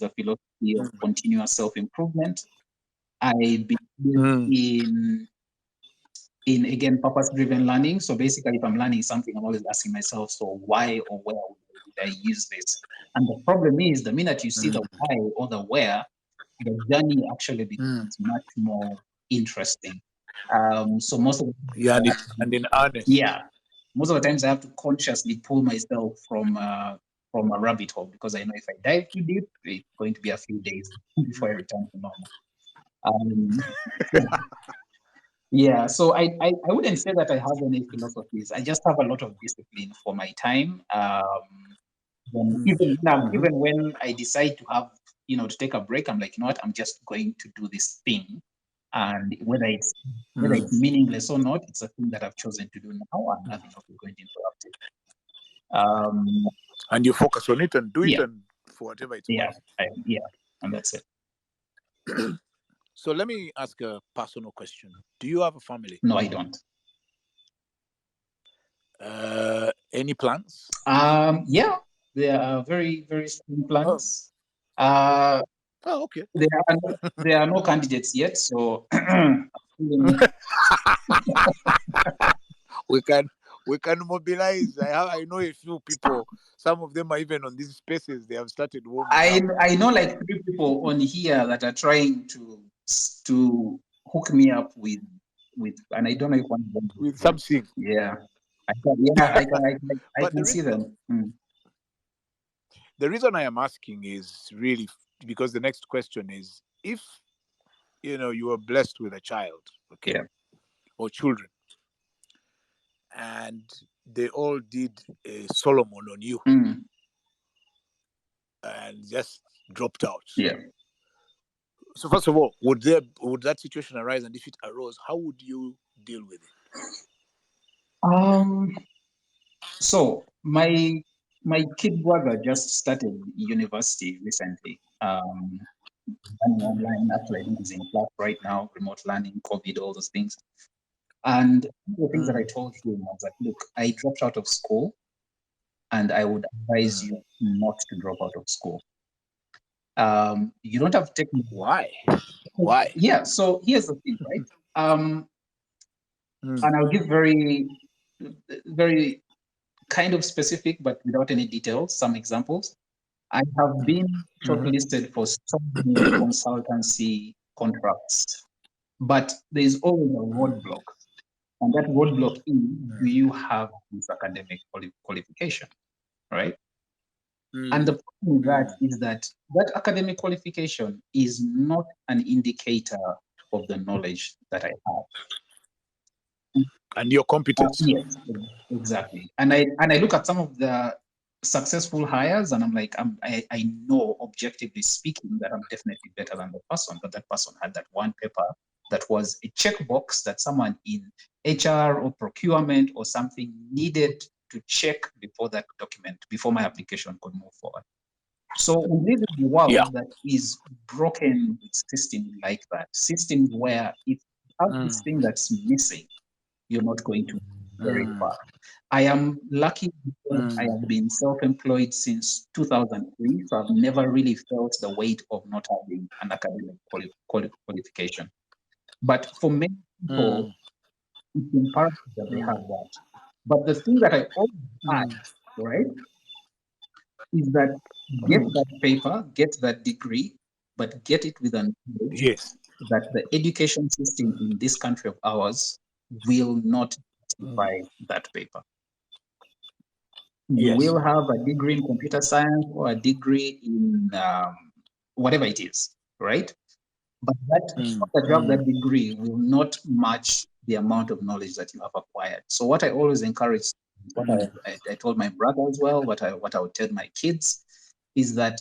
a philosophy of continuous self improvement. I believe in again purpose driven learning. So basically, if I'm learning something, I'm always asking myself, so why or where would I use this? And the problem is, the minute you see the why or the where, the journey actually becomes much more interesting. So most of Yeah, the and in earnest. yeah, most of the times I have to consciously pull myself from a rabbit hole because I know if I dive too deep, it's going to be a few days before I return to normal. Um, yeah, so I wouldn't say that I have any philosophies. I just have a lot of discipline for my time. Even when I decide to have, to take a break, I'm like, you know what, I'm just going to do this thing. And whether it's meaningless or not, it's a thing that I've chosen to do now, and nothing else is going to interrupt it. And you focus on it and do it, Yeah, and for whatever it's yeah, worth. and that's it. So let me ask a personal question. Do you have a family? No, I don't. Any plans? Yeah, there are very, very strong Oh, plans. Okay. There are no candidates yet, so we can mobilize. I know a few people. Some of them are even on these spaces. They have started warming up. I know like 3 people on here that are trying to hook me up with, and I don't know if one of them. With something. Yeah, I But can see them. the reason I am asking is really because the next question is if you are blessed with a child, okay, Yeah. or children, and they all did a Solomon on you and just dropped out. Yeah. So first of all, would that situation arise, and if it arose, how would you deal with it? So my kid brother just started university recently. Online, actually, I think he's in class right now, remote learning, COVID, all those things. And one of the things that I told him was that, look, I dropped out of school, and I would advise you not to drop out of school. You don't have technical. Why? Why? Yeah. So here's the thing, right? And I'll give very, very kind of specific, but without any details, some examples. I have been shortlisted for so many consultancy contracts, but there's always a roadblock. And that roadblock is, do you have this academic qualification, right? And the problem with that is that academic qualification is not an indicator of the knowledge that I have. And your competence. Yes, exactly. And I look at some of the successful hires, and I'm like, I know objectively speaking that I'm definitely better than the person, but that person had that one paper that was a checkbox that someone in HR or procurement or something needed to check before that document, before my application could move forward. So we live in a Yeah. world that is broken with systems like that. Systems where if you have this thing that's missing, you're not going to very far. I am lucky because I have been self-employed since 2003, so I've never really felt the weight of not having an academic qualification. But for many people, it's imperative that they have that. But the thing that I always add, right, is that get that paper, get that degree, but get it with an knowledge Yes. that the education system in this country of ours will not justify that paper. You Yes. will have a degree in computer science or a degree in whatever it is, right? But that you have that degree will not match the amount of knowledge that you have acquired. So what I always encourage, what I told my brother as well, what I would tell my kids is that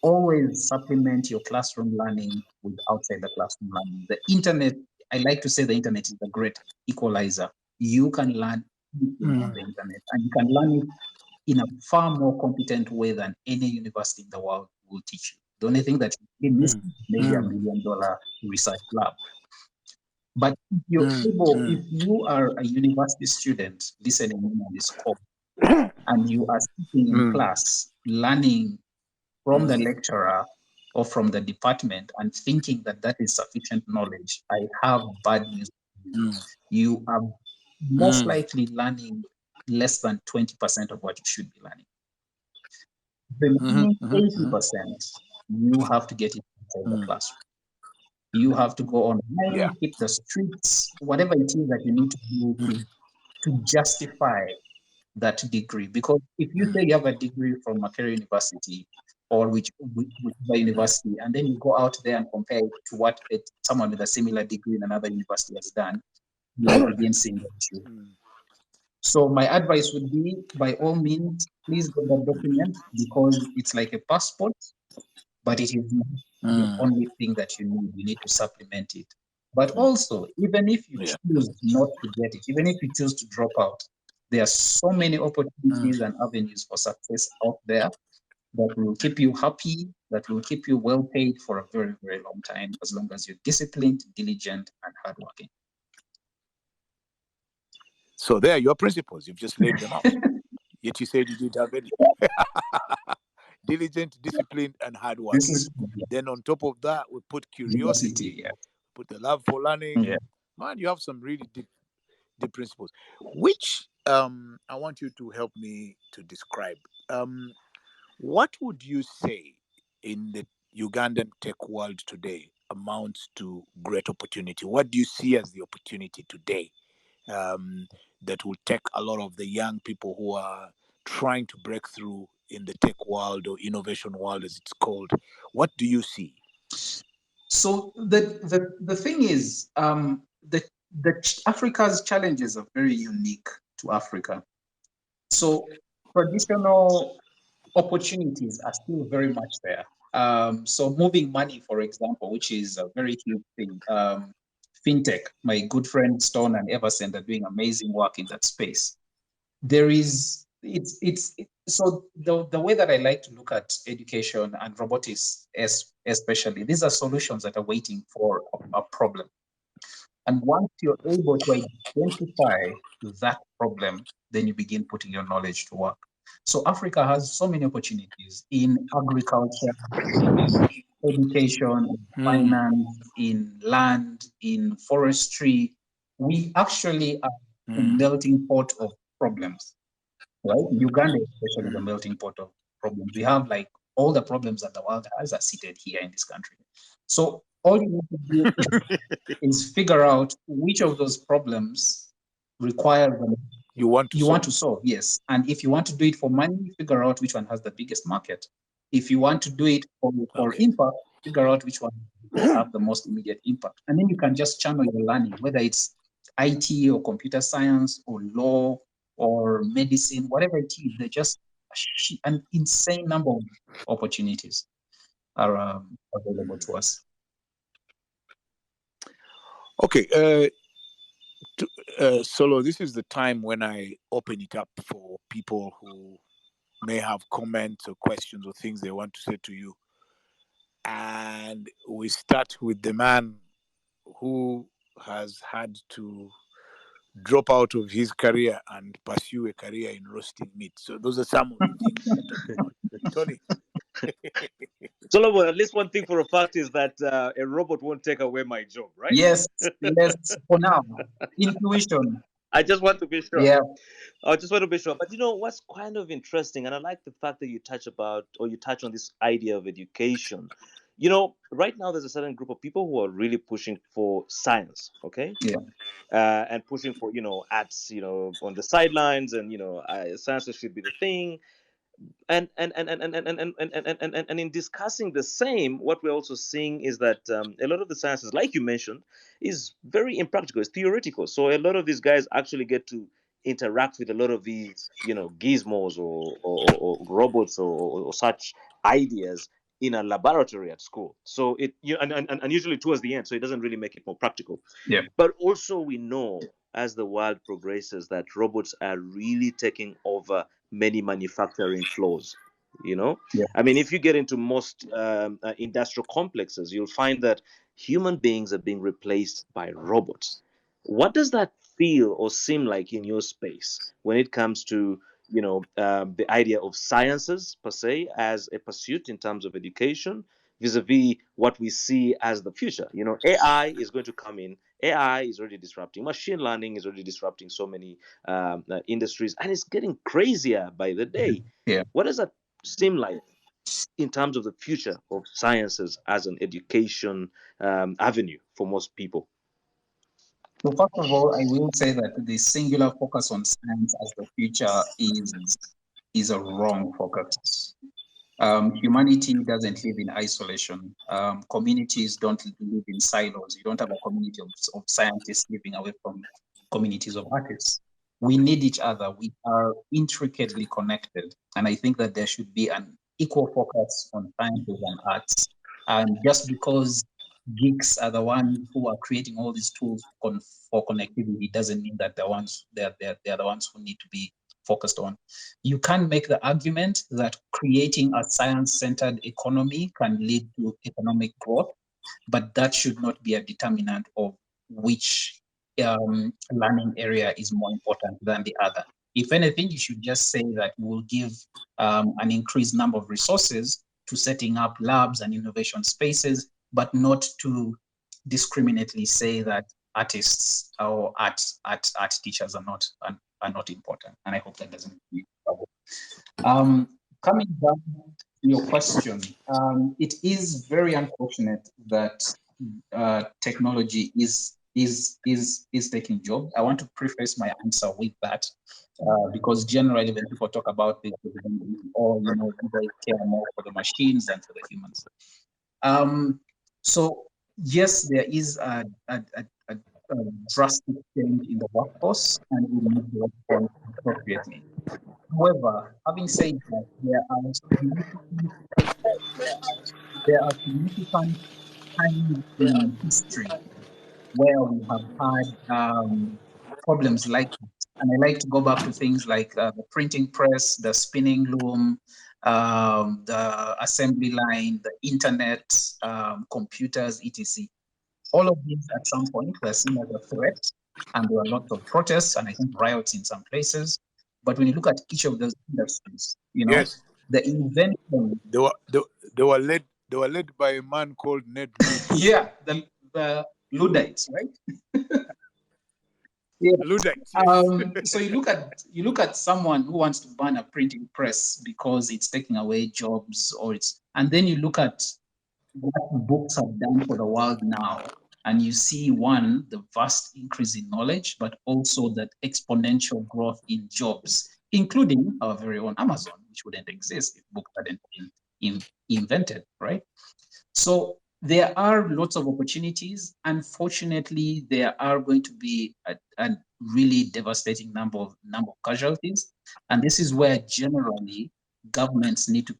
always supplement your classroom learning with outside the classroom learning. The internet, I like to say the internet is the great equalizer. You can learn anything on the internet, and you can learn it in a far more competent way than any university in the world will teach you. The only thing that you miss is maybe $1 million research lab. But if you're able, if you are a university student listening in on this call, and you are sitting in class learning from the lecturer or from the department and thinking that that is sufficient knowledge, I have bad news. You are most likely learning less than 20% of what you should be learning. The remaining 80%, you have to get it inside the classroom. You have to go Yeah. online, hit the streets, whatever it is that you need to do to justify that degree. Because if you say you have a degree from Makerere University or whichever university, and then you go out there and compare it to what someone with a similar degree in another university has done, you will begin seeing the issue. So my advice would be, by all means, please get that document, because it's like a passport, but it is not the only thing that you need. You need to supplement it. But also, even if you Yeah. choose not to get it, even if you choose to drop out, there are so many opportunities and avenues for success out there that will keep you happy, that will keep you well paid for a very, very long time, as long as you're disciplined, diligent, and hardworking. So there are your principles. You've just laid them out. Yet you said you didn't have any. Diligent, disciplined, and This hardworking. is Then on top of that, we put curiosity, university, yeah. put the love for learning. Yeah. Man, you have some really deep principles, which I want you to help me to describe. What would you say in the Ugandan tech world today amounts to great opportunity? What do you see as the opportunity today that will take a lot of the young people who are trying to break through in the tech world or innovation world, as it's called? What do you see? So the thing is, Africa's challenges are very unique to Africa. So traditional opportunities are still very much there. So moving money, for example, which is a very huge thing. Fintech, my good friend Stone and Eversend are doing amazing work in that space. There is so the way that I like to look at education and robotics, especially, these are solutions that are waiting for a problem. And once you're able to identify that problem, then you begin putting your knowledge to work. So Africa has so many opportunities in agriculture, in education, in finance, in land, in forestry. We actually are a melting pot of problems, right? Uganda especially is a melting pot of problems. We have like all the problems that the world has are seated here in this country. So all you need to do is figure out which of those problems require them You want to you want solve? to solve, yes. And if you want to do it for money, figure out which one has the biggest market. If you want to do it for Okay. impact, figure out which one will have the most immediate impact. And then you can just channel your learning, whether it's IT or computer science or law or medicine, whatever it is. They just an insane number of opportunities are available to us. Okay, Solo, this is the time when I open it up for people who may have comments or questions or things they want to say to you. And we start with the man who has had to drop out of his career and pursue a career in roasting meat. So those are some of the things we're talking about. Tony. Solomon, at least one thing for a fact is that a robot won't take away my job, right? Yes, for now. Intuition. I just want to be sure. Yeah. I just want to be sure. But you know what's kind of interesting, and I like the fact that you touch on this idea of education. You know, right now there's a certain group of people who are really pushing for science, okay, Yeah. and pushing for arts, on the sidelines, and science should be the thing. And in discussing the same, what we're also seeing is that a lot of the sciences, like you mentioned, is very impractical. It's theoretical. So a lot of these guys actually get to interact with a lot of these gizmos or robots or such ideas in a laboratory at school. So and usually towards the end, so it doesn't really make it more practical. Yeah. But also we know, as the world progresses, that robots are really taking over many manufacturing floors. Yeah. I mean, if you get into most industrial complexes, you'll find that human beings are being replaced by robots. What does that feel or seem like in your space when it comes to the idea of sciences per se as a pursuit in terms of education, vis-a-vis what we see as the future? AI is going to come in. AI is already disrupting. Machine learning is already disrupting so many industries, and it's getting crazier by the day. Yeah. What does that seem like in terms of the future of sciences as an education avenue for most people? So first of all, I will say that the singular focus on science as the future is a wrong focus. Humanity doesn't live in isolation. Communities don't live in silos. You don't have a community of scientists living away from communities of artists. We need each other. We are intricately connected. And I think that there should be an equal focus on sciences and arts. And just because geeks are the ones who are creating all these tools for connectivity doesn't mean that they're the ones who need to be focused on. You can make the argument that creating a science-centered economy can lead to economic growth, but that should not be a determinant of which learning area is more important than the other. If anything, you should just say that we'll give an increased number of resources to setting up labs and innovation spaces, but not to discriminately say that artists or art teachers are not important. And I hope that doesn't be trouble. Coming back to your question, it is very unfortunate that technology is taking jobs. I want to preface my answer with that, because generally when people talk about this, people care more for the machines than for the humans. So yes, there is a drastic change in the workforce, and we need to respond appropriately. However, having said that, there are significant times in history where we have had problems like that. And I like to go back to things like the printing press, the spinning loom, the assembly line, the internet, computers, etc. All of these at some point were seen as a threat, and there were lots of protests and I think riots in some places. But when you look at each of those industries, Yes, the invention. they were led by a man called Ned Ludd. Yeah, the Luddites, right? Yeah. Luddites, yes. So you look at someone who wants to ban a printing press because it's taking away jobs, and then you look at what books have done for the world now, and you see the vast increase in knowledge, but also that exponential growth in jobs, including our very own Amazon, which wouldn't exist if books hadn't been invented, right? So there are lots of opportunities. Unfortunately, there are going to be a really devastating number of casualties, and this is where generally governments need to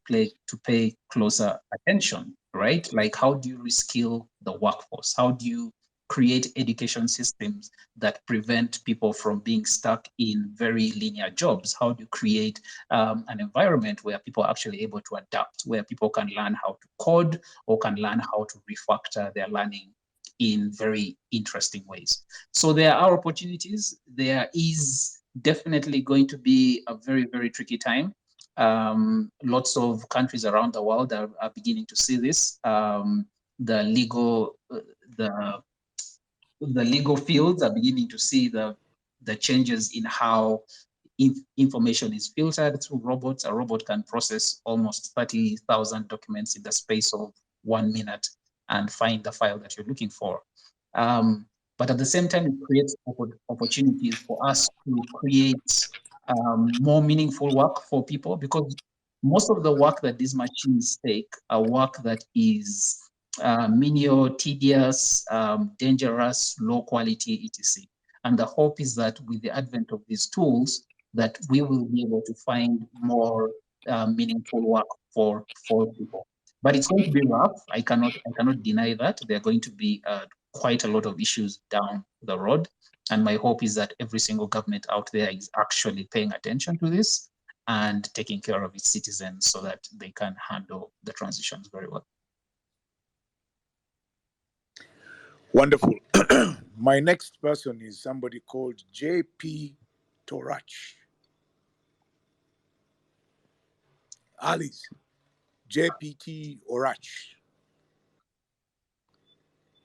pay closer attention, right? Like, how do you reskill the workforce? How do you create education systems that prevent people from being stuck in very linear jobs? How do you create an environment where people are actually able to adapt, where people can learn how to code or can learn how to refactor their learning in very interesting ways? So there are opportunities. There is definitely going to be a very, very tricky time. Lots of countries around the world are beginning to see this. The legal fields are beginning to see the changes in how information is filtered through robots. A robot can process almost 30,000 documents in the space of 1 minute and find the file that you're looking for. But at the same time, it creates opportunities for us to create more meaningful work for people, because most of the work that these machines take are work that is menial, tedious, dangerous, low quality, etc. And the hope is that with the advent of these tools, that we will be able to find more meaningful work for people. But it's going to be rough. I cannot deny that there are going to be quite a lot of issues down the road. And my hope is that every single government out there is actually paying attention to this and taking care of its citizens so that they can handle the transitions very well. Wonderful. My next person is somebody called J.P. Torach. Alice, JPT Orach.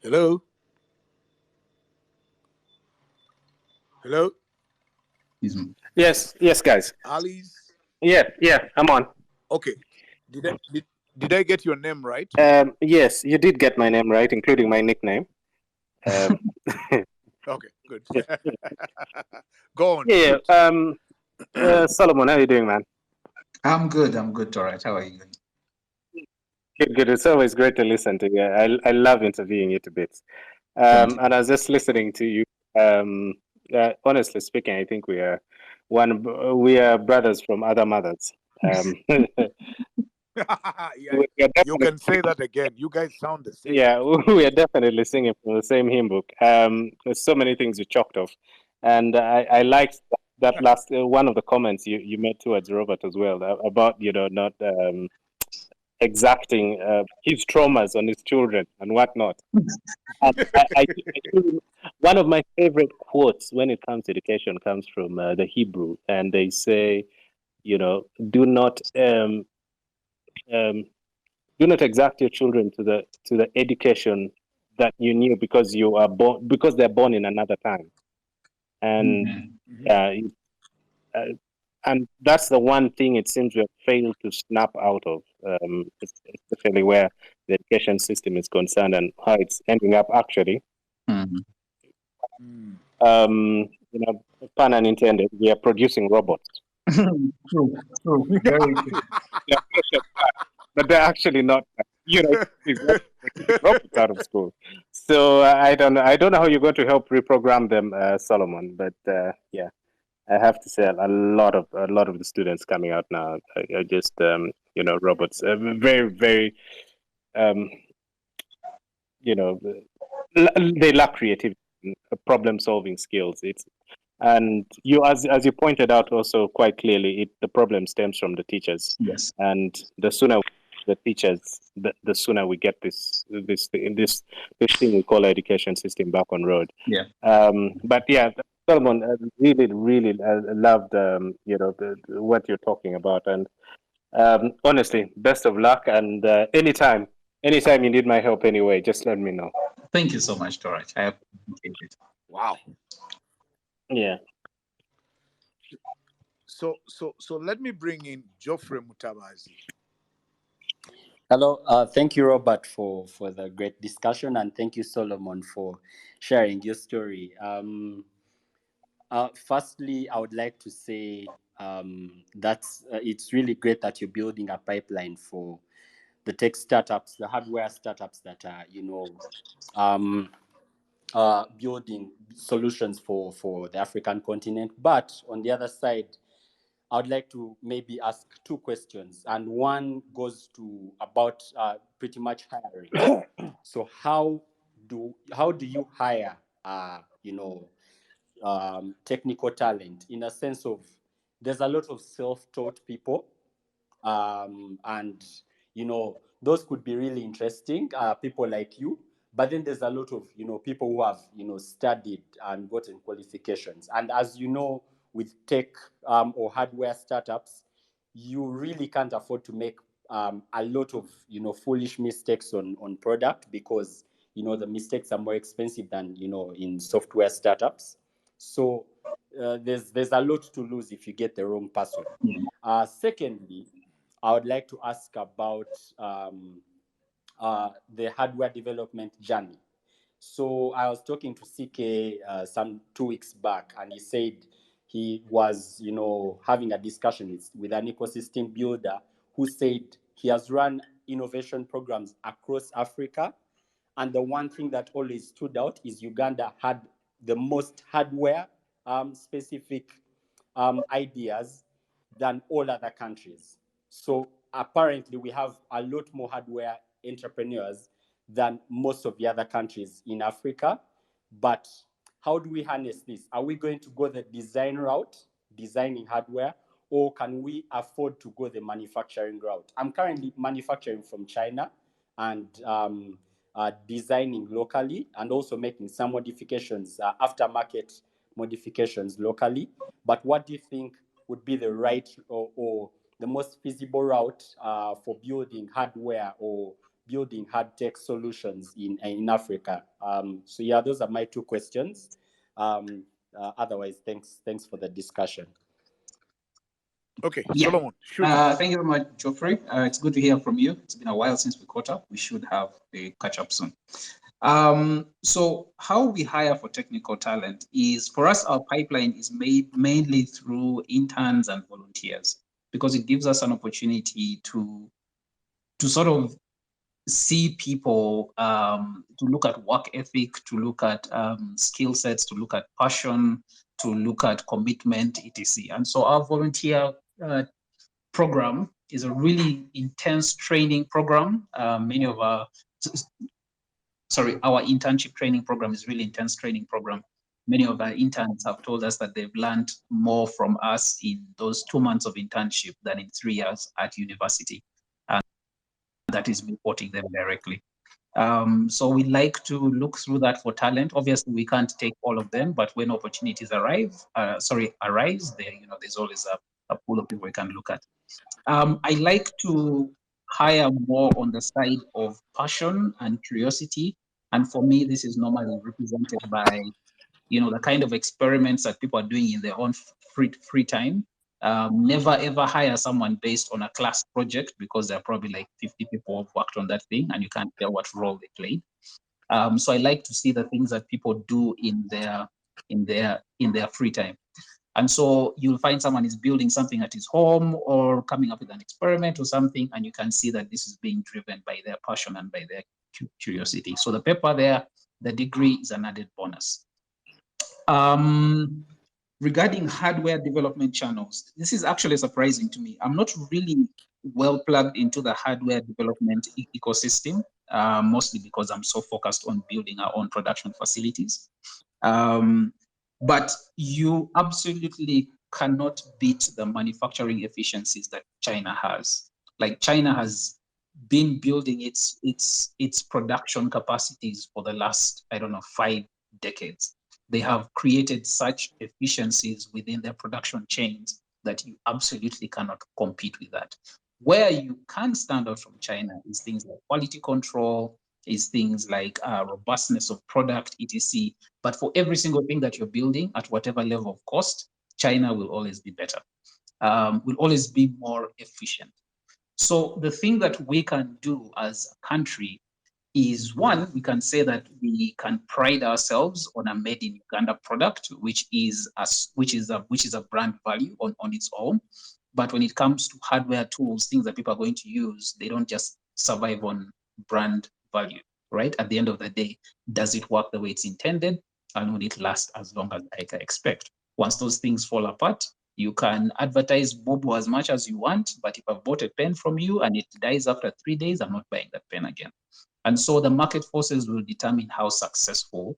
Hello? Hello? Yes, guys. Alice? Yeah, I'm on. Okay. Did I get your name right? Yes, you did get my name right, including my nickname. Okay, good. Go on. Yeah. Solomon, how are you doing, man? I'm good, Torach. How are you doing? Good. It's always great to listen to you. I love interviewing you to bits. And I was just listening to you. Honestly speaking, I think we are brothers from other mothers. Yeah, you can say that again. You guys sound the same. Yeah, we are definitely singing from the same hymn book. There's so many things you chalked off, and I liked that last one of the comments you made towards Robert as well about not exacting his traumas on his children and whatnot. And one of my favorite quotes when it comes to education comes from the Hebrew, and they say, do not do not exact your children to the education that you knew because they're born in another time, and and that's the one thing it seems we have failed to snap out of, especially where the education system is concerned and how it's ending up actually. Pun unintended, we are producing robots. True. Very true. But they're actually not, robots out of school. So I don't know how you're going to help reprogram them, Solomon. But yeah, I have to say a lot of the students coming out now are just robots. Very, very, they lack creativity, problem solving skills. And you, as you pointed out, also quite clearly, the problem stems from the teachers. Yes. And the sooner the teachers, the sooner we get this thing we call education system back on road. Yeah. But yeah, Solomon, really loved what you're talking about, and honestly, best of luck. And anytime you need my help, anyway, just let me know. Thank you so much, Torach. I appreciate it. Wow. Yeah. So let me bring in Geoffrey Mutabazi. Hello, thank you, Robert, for the great discussion, and thank you, Solomon, for sharing your story. Firstly, I would like to say that it's really great that you're building a pipeline for the tech startups, the hardware startups that are building solutions for the African continent. But on the other side, I would like to maybe ask two questions, and one goes to about pretty much hiring. So how do you hire technical talent, in a sense of there's a lot of self-taught people, and those could be really interesting, people like you, but then there's a lot of people who have studied and gotten qualifications, and as you know, with tech or hardware startups, you really can't afford to make a lot of foolish mistakes on product, because the mistakes are more expensive than in software startups. So there's a lot to lose if you get the wrong person. Secondly, I would like to ask about the hardware development journey. So I was talking to CK some 2 weeks back, and he said he was, having a discussion with an ecosystem builder who said he has run innovation programs across Africa, and the one thing that always stood out is Uganda had the most hardware specific ideas than all other countries. So apparently, we have a lot more hardware entrepreneurs than most of the other countries in Africa. But how do we harness this? Are we going to go the design route, designing hardware, or can we afford to go the manufacturing route? I'm currently manufacturing from China and designing locally, and also making some modifications, aftermarket modifications locally. But what do you think would be the right or the most feasible route for building hardware or building hard tech solutions in Africa? So yeah, those are my two questions. Otherwise, thanks for the discussion. Okay, Yeah. Solomon. Thank you very much, Geoffrey. It's good to hear from you. It's been a while since we caught up. We should have a catch up soon. So how we hire for technical talent is, for us, our pipeline is made mainly through interns and volunteers, because it gives us an opportunity to sort of see people, to look at work ethic, to look at skill sets, to look at passion, to look at commitment, etc. And so our volunteer program is a really intense training program. Our internship training program is really intense training program. Many of our interns have told us that they've learned more from us in those 2 months of internship than in 3 years at university. And that is me quoting them directly. So we like to look through that for talent. Obviously, we can't take all of them, but when opportunities arise, there's always a pool of people we can look at. I like to hire more on the side of passion and curiosity. And for me, this is normally represented by, the kind of experiments that people are doing in their own free time. Never ever hire someone based on a class project, because there are probably like 50 people who've worked on that thing and you can't tell what role they played. So I like to see the things that people do in their free time. And so you'll find someone is building something at his home or coming up with an experiment or something, and you can see that this is being driven by their passion and by their curiosity. So the paper there, the degree is an added bonus. Regarding hardware development channels, this is actually surprising to me. I'm not really well plugged into the hardware development ecosystem, mostly because I'm so focused on building our own production facilities. But you absolutely cannot beat the manufacturing efficiencies that China has. Like, China has been building its production capacities for the last, 5 decades. They have created such efficiencies within their production chains that you absolutely cannot compete with that. Where you can stand out from China is things like quality control, is things like robustness of product, etc. But for every single thing that you're building at whatever level of cost, China will always be better, will always be more efficient. So the thing that we can do as a country is, one, we can say that we can pride ourselves on a made in Uganda product, which is a brand value on its own. But when it comes to hardware tools, things that people are going to use, they don't just survive on brand value, right? At the end of the day, does it work the way it's intended? And will it last as long as I can expect? Once those things fall apart, You can advertise Bobo as much as you want, but if I've bought a pen from you and it dies after 3 days, I'm not buying that pen again. And so the market forces will determine how successful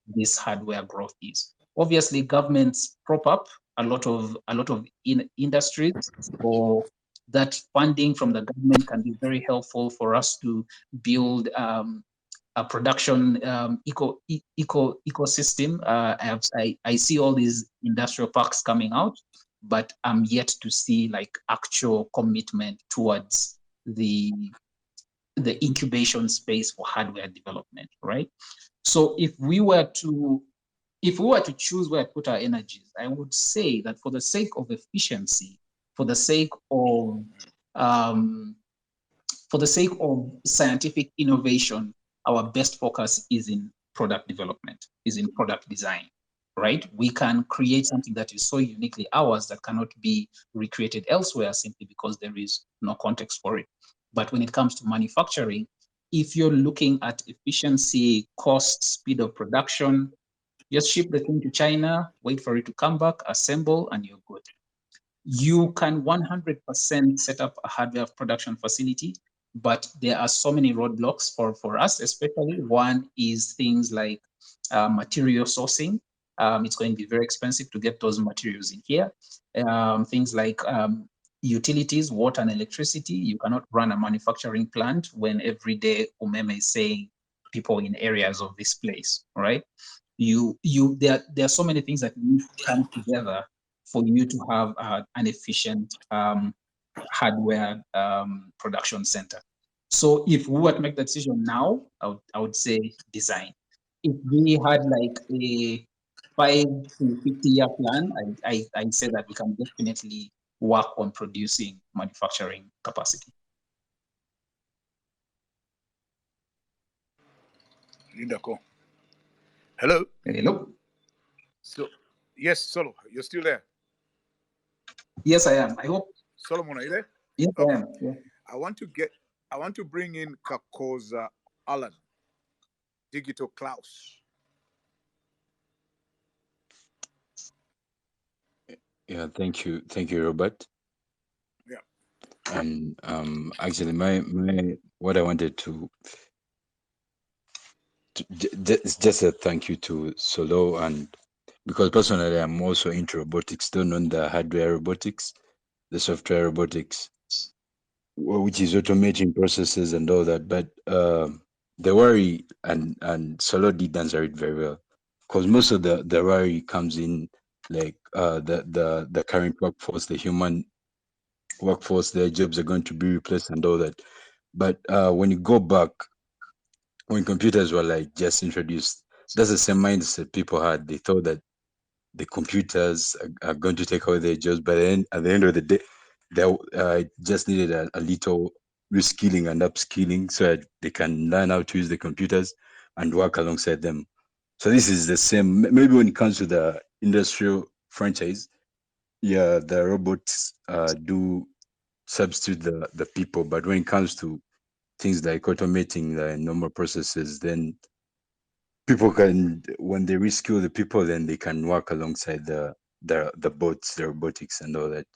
this hardware growth is. Obviously, governments prop up a lot of industries. So that funding from the government can be very helpful for us to build a production ecosystem. I see all these industrial parks coming out, but I'm yet to see like actual commitment towards the incubation space for hardware development, right? So if we were to choose where to put our energies, I would say that for the sake of efficiency, for the sake of scientific innovation, our best focus is in product development, is in product design, right? We can create something that is so uniquely ours that cannot be recreated elsewhere simply because there is no context for it. But when it comes to manufacturing, if you're looking at efficiency, cost, speed of production, just ship the thing to China, wait for it to come back, assemble, and you're good. You can 100% set up a hardware production facility, but there are so many roadblocks for us, especially. One is things like material sourcing. It's going to be very expensive to get those materials in here. Things like utilities, water and electricity. You cannot run a manufacturing plant when every day Umeme is saying people in areas of this place, right? There are so many things that need to come together for you to have an efficient hardware production center. So if we were to make the decision now, I would say design. If we had like a 5 to 50-year plan, I'd say that we can definitely work on producing manufacturing capacity. Lindako. Hello. Hello. So, yes, Solo, you're still there. Yes, I am. I hope. Solomon, are you there? Yes, okay. I am. Yeah. I want to bring in Kakoza Alan, Digital Klaus. Yeah, thank you, Robert. Yeah. And actually, my what I wanted to just a thank you to Solo, and because personally I'm also into robotics, don't on the hardware robotics, the software robotics, which is automating processes and all that. But the worry, and Solo did answer it very well, because most of the worry comes in like the current workforce, the human workforce, their jobs are going to be replaced and all that. But when you go back, when computers were like just introduced, that's the same mindset people had. They thought that the computers are going to take away their jobs, but then at the end of the day, they just needed a little reskilling and upskilling so that they can learn how to use the computers and work alongside them. So this is the same. Maybe when it comes to the industrial franchise, yeah, the robots do substitute the people, but when it comes to things like automating the normal processes, then people can, when they reskill the people, then they can work alongside the bots, the robotics and all that.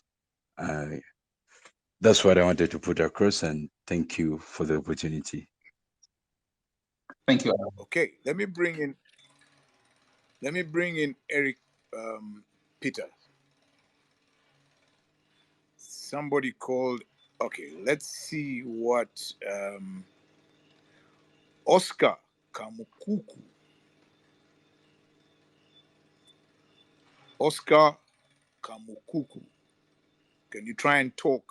That's what I wanted to put across, and thank you for the opportunity. Thank you. Okay, let me bring in Eric Peter. Somebody called. Okay, let's see what Oscar Kamukuku. Oscar Kamukuku. Can you try and talk?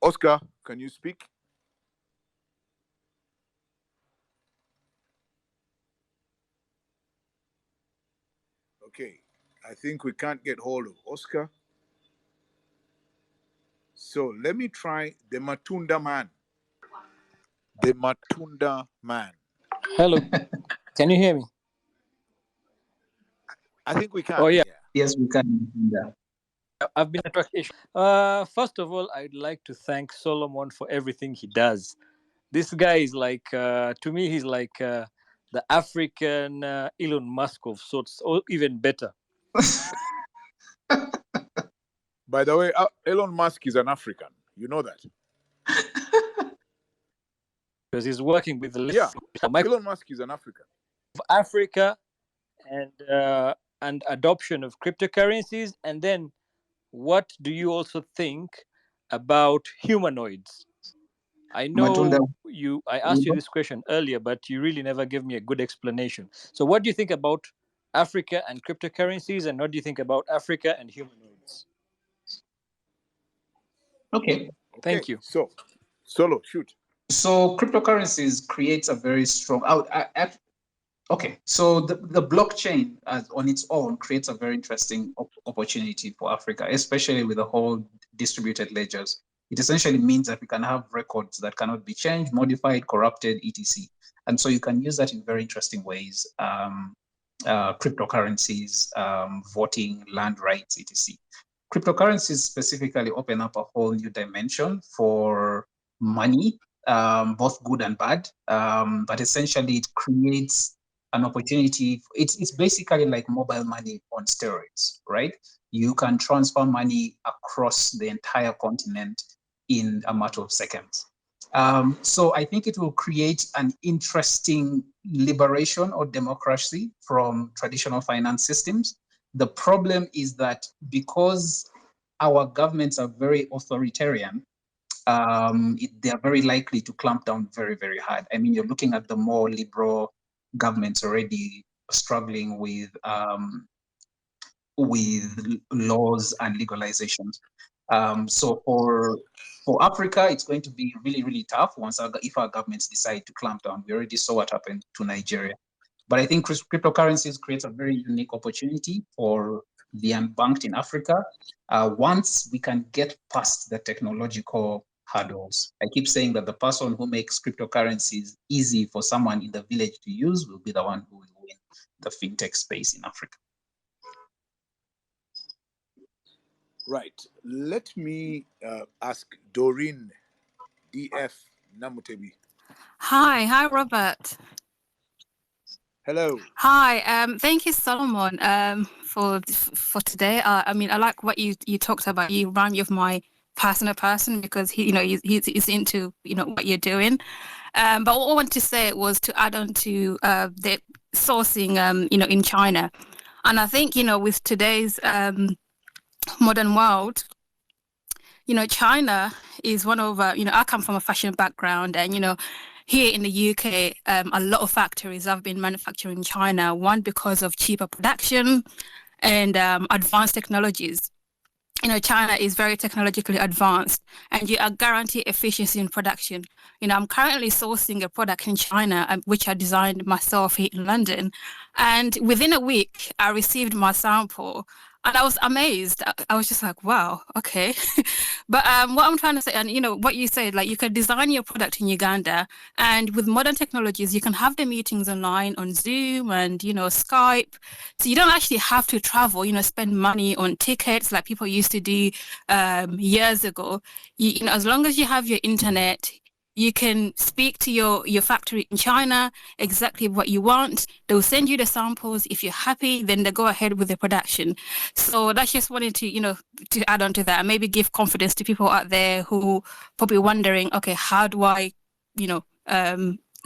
Oscar, can you speak? Okay, I think we can't get hold of Oscar. So let me try the Matunda man. The Matunda man. Hello, can you hear me? I think we can. Oh yeah. Yes, we can. Yeah. I've been network issue. First of all, I'd like to thank Solomon for everything he does. This guy is like, to me, he's like the African Elon Musk of sorts, or even better. By the way, Elon Musk is an African. You know that? Because he's working with the Elon Musk is an African. Africa and adoption of cryptocurrencies. And then what do you also think about humanoids? I know I asked you this question earlier, but you really never gave me a good explanation. So what do you think about Africa and cryptocurrencies, and what do you think about Africa and humanoids? Okay. Thank you. So, Solo, shoot. So cryptocurrencies creates a very strong. Okay, so the blockchain on its own creates a very interesting opportunity for Africa, especially with the whole distributed ledgers. It essentially means that we can have records that cannot be changed, modified, corrupted, etc. And so you can use that in very interesting ways. Cryptocurrencies, voting, land rights, etc. Cryptocurrencies specifically open up a whole new dimension for money, both good and bad. But essentially, it creates an opportunity. It's basically like mobile money on steroids, right? You can transfer money across the entire continent in a matter of seconds. So I think it will create an interesting liberation or democracy from traditional finance systems. The problem is that because our governments are very authoritarian, they are very likely to clamp down very, very hard. I mean, you're looking at the more liberal governments already struggling with laws and legalizations. So for Africa, it's going to be really, really tough if our governments decide to clamp down. We already saw what happened to Nigeria. But I think cryptocurrencies creates a very unique opportunity for the unbanked in Africa. Once we can get past the technological hurdles. I keep saying that the person who makes cryptocurrencies easy for someone in the village to use will be the one who will win the fintech space in Africa. Right. Let me ask Doreen DF Namutebi. Hi, Robert. Hello. Hi. Thank you, Solomon, for today. I mean, I like what you talked about. You remind me of my personal person because he's into what you're doing. But what I wanted to say was to add on to the sourcing in China, and I think with today's modern world, China is one of I come from a fashion background, and here in the UK, a lot of factories have been manufacturing in China. One, because of cheaper production and advanced technologies. China is very technologically advanced, and you are guaranteed efficiency in production. I'm currently sourcing a product in China, which I designed myself here in London, and within a week, I received my sample. And I was amazed. I was just like, wow, okay. But what I'm trying to say, and what you said, like you can design your product in Uganda, and with modern technologies, you can have the meetings online on Zoom and Skype. So you don't actually have to travel, spend money on tickets like people used to do years ago. As long as you have your internet, you can speak to your factory in China, exactly what you want. They'll send you the samples. If you're happy, then they go ahead with the production. So that's just wanted to, to add on to that and maybe give confidence to people out there who probably wondering, okay, how do I,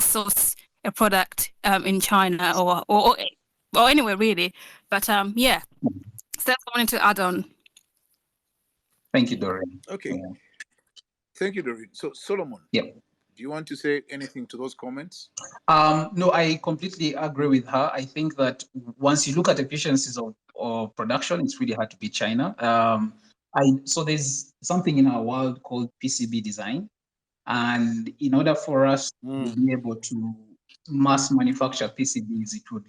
source a product in China or anywhere really. But yeah, so that's what I wanted to add on. Thank you, Doreen. Okay. Yeah. Thank you, Doreen. So Solomon, yeah. Do you want to say anything to those comments? No, I completely agree with her. I think that once you look at efficiencies of production, it's really hard to beat China. So there's something in our world called PCB design. And in order for us to be able to mass manufacture PCBs, it would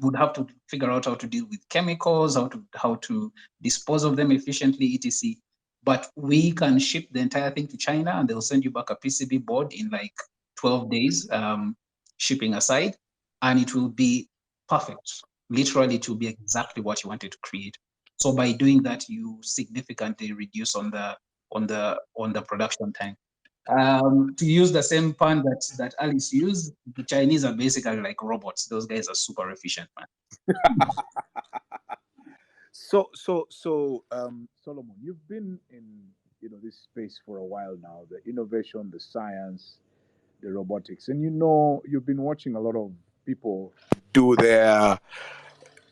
would have to figure out how to deal with chemicals, how to dispose of them efficiently, etc. But we can ship the entire thing to China and they'll send you back a PCB board in like 12 days, shipping aside, and it will be perfect. Literally, it will be exactly what you wanted to create. So by doing that, you significantly reduce on the production time. To use the same pun that Alice used, the Chinese are basically like robots. Those guys are super efficient, man. So, Solomon, you've been in this space for a while now. The innovation, the science, the robotics, and you've been watching a lot of people do their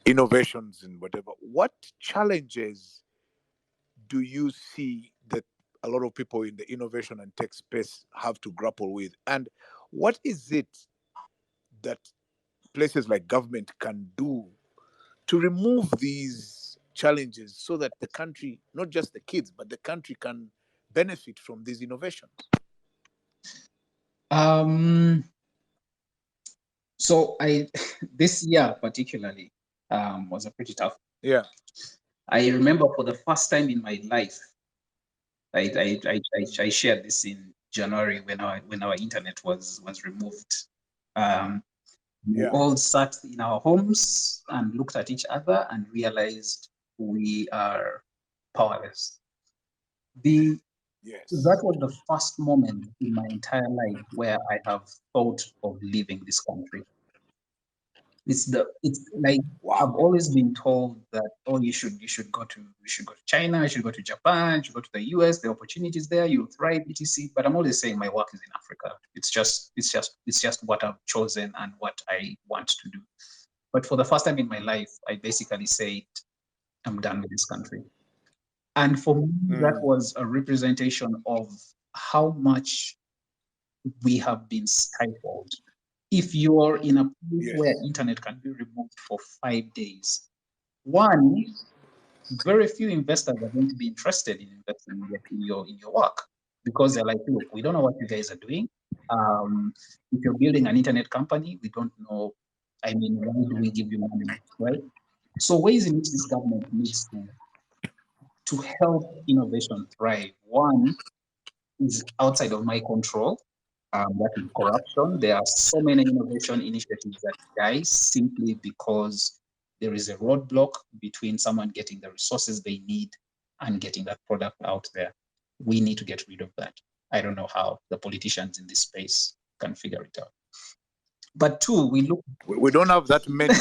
innovations and whatever. What challenges do you see that a lot of people in the innovation and tech space have to grapple with, and what is it that places like government can do to remove these challenges so that the country, not just the kids, but the country can benefit from these innovations? So this year particularly was a pretty tough. Yeah. I remember for the first time in my life, I shared this in January when our internet was removed. We all sat in our homes and looked at each other and realized we are powerless. That was the first moment in my entire life where I have thought of leaving this country. It's like, wow. I've always been told that, oh, you should go to China, you should go to Japan, you should go to the US, the opportunities there, you'll thrive, etc. But I'm always saying my work is in Africa. It's just what I've chosen and what I want to do. But for the first time in my life, I basically said, I'm done with this country. And for me, that was a representation of how much we have been stifled. If you're in a place where internet can be removed for 5 days, one, very few investors are going to be interested in investing in your work, because they're like, look, we don't know what you guys are doing. If you're building an internet company, we don't know. I mean, why do we give you money, right? So ways in which this government needs to help innovation thrive. One is outside of my control. That is corruption. There are so many innovation initiatives that die simply because there is a roadblock between someone getting the resources they need and getting that product out there. We need to get rid of that. I don't know how the politicians in this space can figure it out. But two, we don't have that many.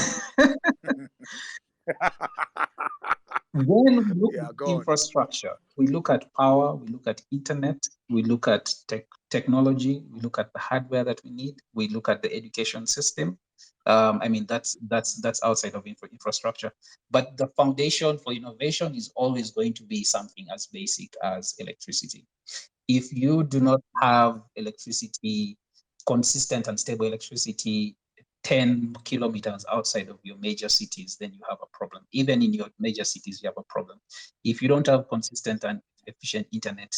When we look at infrastructure, we look at power, we look at internet, we look at technology, we look at the hardware that we need, we look at the education system. I mean, that's outside of infrastructure. But the foundation for innovation is always going to be something as basic as electricity. If you do not have electricity, consistent and stable electricity, 10 kilometers outside of your major cities, then you have a problem. Even in your major cities, you have a problem. If you don't have consistent and efficient internet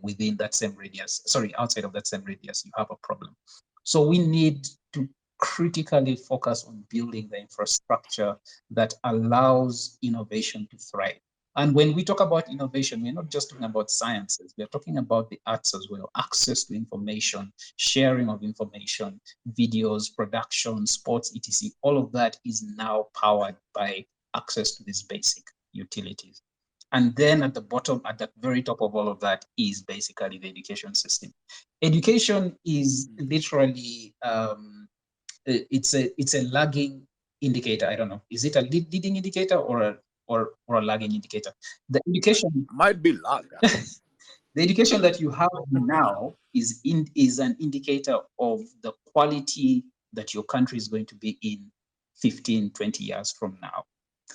within that same radius, outside of that same radius, you have a problem. So we need to critically focus on building the infrastructure that allows innovation to thrive. And when we talk about innovation, we're not just talking about sciences, we're talking about the arts as well, access to information, sharing of information, videos, production, sports, etc. All of that is now powered by access to these basic utilities. And then at the bottom, at the very top of all of that is basically the education system. Education is literally, it's a lagging indicator. I don't know, is it a leading indicator or a lagging indicator? The education might be lag. The education that you have now is an indicator of the quality that your country is going to be in 15, 20 years from now.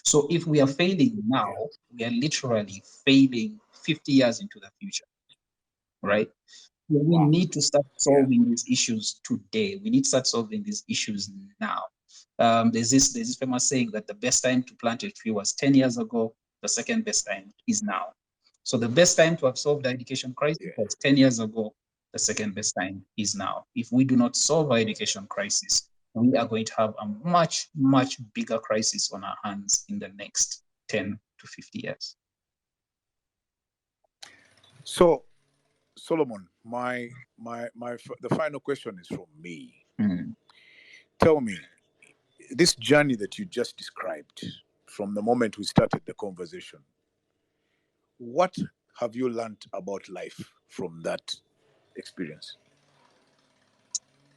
So if we are failing now, we are literally failing 50 years into the future, right? We need to start solving these issues today. We need to start solving these issues now. There's this famous saying that the best time to plant a tree was 10 years ago. The second best time is now. So the best time to have solved the education crisis was 10 years ago. The second best time is now. If we do not solve our education crisis, we are going to have a much, much bigger crisis on our hands in the next 10 to 50 years. So, Solomon, the final question is from me. Tell me, this journey that you just described from the moment we started the conversation, what have you learned about life from that experience?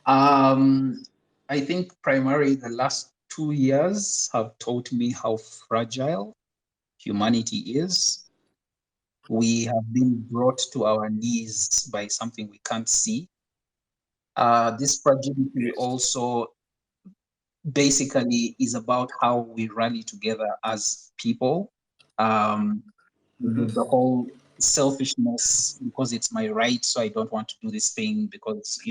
I think primarily the last 2 years have taught me how fragile humanity is. We have been brought to our knees by something we can't see. This fragility also basically is about how we rally together as people. The whole selfishness, because it's my right, so I don't want to do this thing because,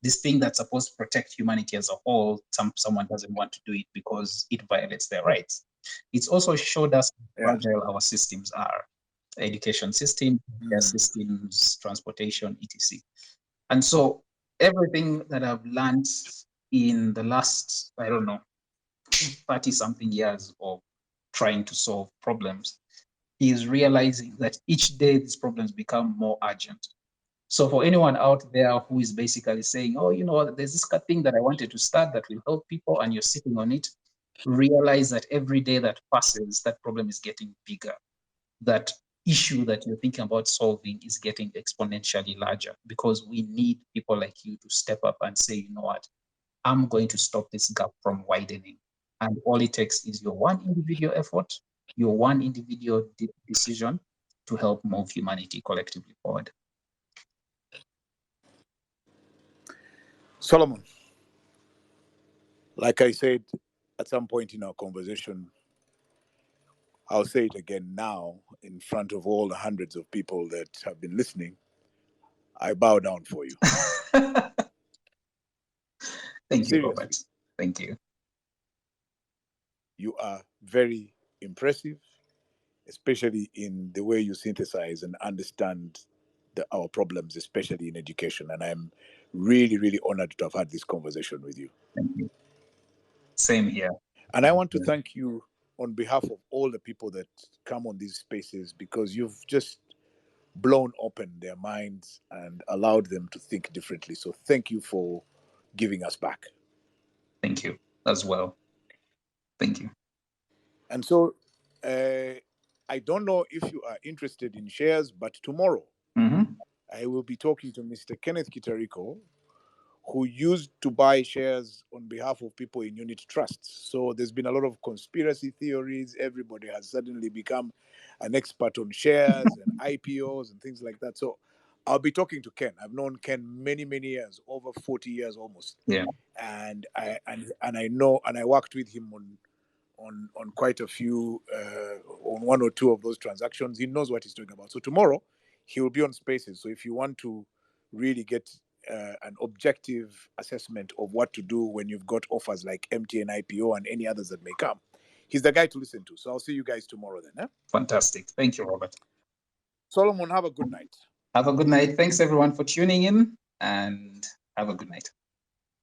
this thing that's supposed to protect humanity as a whole, someone doesn't want to do it because it violates their rights. It's also showed us how fragile our systems are. Education system, healthcare systems, transportation, etc. And so everything that I've learned in the last, 30-something years of trying to solve problems is realizing that each day these problems become more urgent. So for anyone out there who is basically saying, oh, there's this thing that I wanted to start that will help people, and you're sitting on it, realize that every day that passes, that problem is getting bigger. That issue that you're thinking about solving is getting exponentially larger, because we need people like you to step up and say, you know what, I'm going to stop this gap from widening. And all it takes is your one individual effort, your one individual decision to help move humanity collectively forward. Solomon, like I said at some point in our conversation, I'll say it again now in front of all the hundreds of people that have been listening. I bow down for you. Thank you, Seriously. Robert. Thank you. You are very impressive, especially in the way you synthesize and understand our problems, especially in education. And I'm really, really honored to have had this conversation with you. Thank you. Same here. And I want to thank you on behalf of all the people that come on these spaces, because you've just blown open their minds and allowed them to think differently. So thank you for giving us back. Thank you as well. Thank you. And so I don't know if you are interested in shares, but tomorrow I will be talking to Mr. Kenneth Kitariko, who used to buy shares on behalf of people in unit trusts. So there's been a lot of conspiracy theories. Everybody has suddenly become an expert on shares and IPOs and things like that. So I'll be talking to Ken. I've known Ken many, many years, over 40 years almost. Yeah. And I know, and I worked with him on quite a few, on one or two of those transactions. He knows what he's talking about. So tomorrow he will be on Spaces. So if you want to really get an objective assessment of what to do when you've got offers like MTN IPO and any others that may come, he's the guy to listen to. So I'll see you guys tomorrow then. Fantastic. Thank you, Robert. Solomon, have a good night. Have a good night. Thanks everyone for tuning in, and have a good night.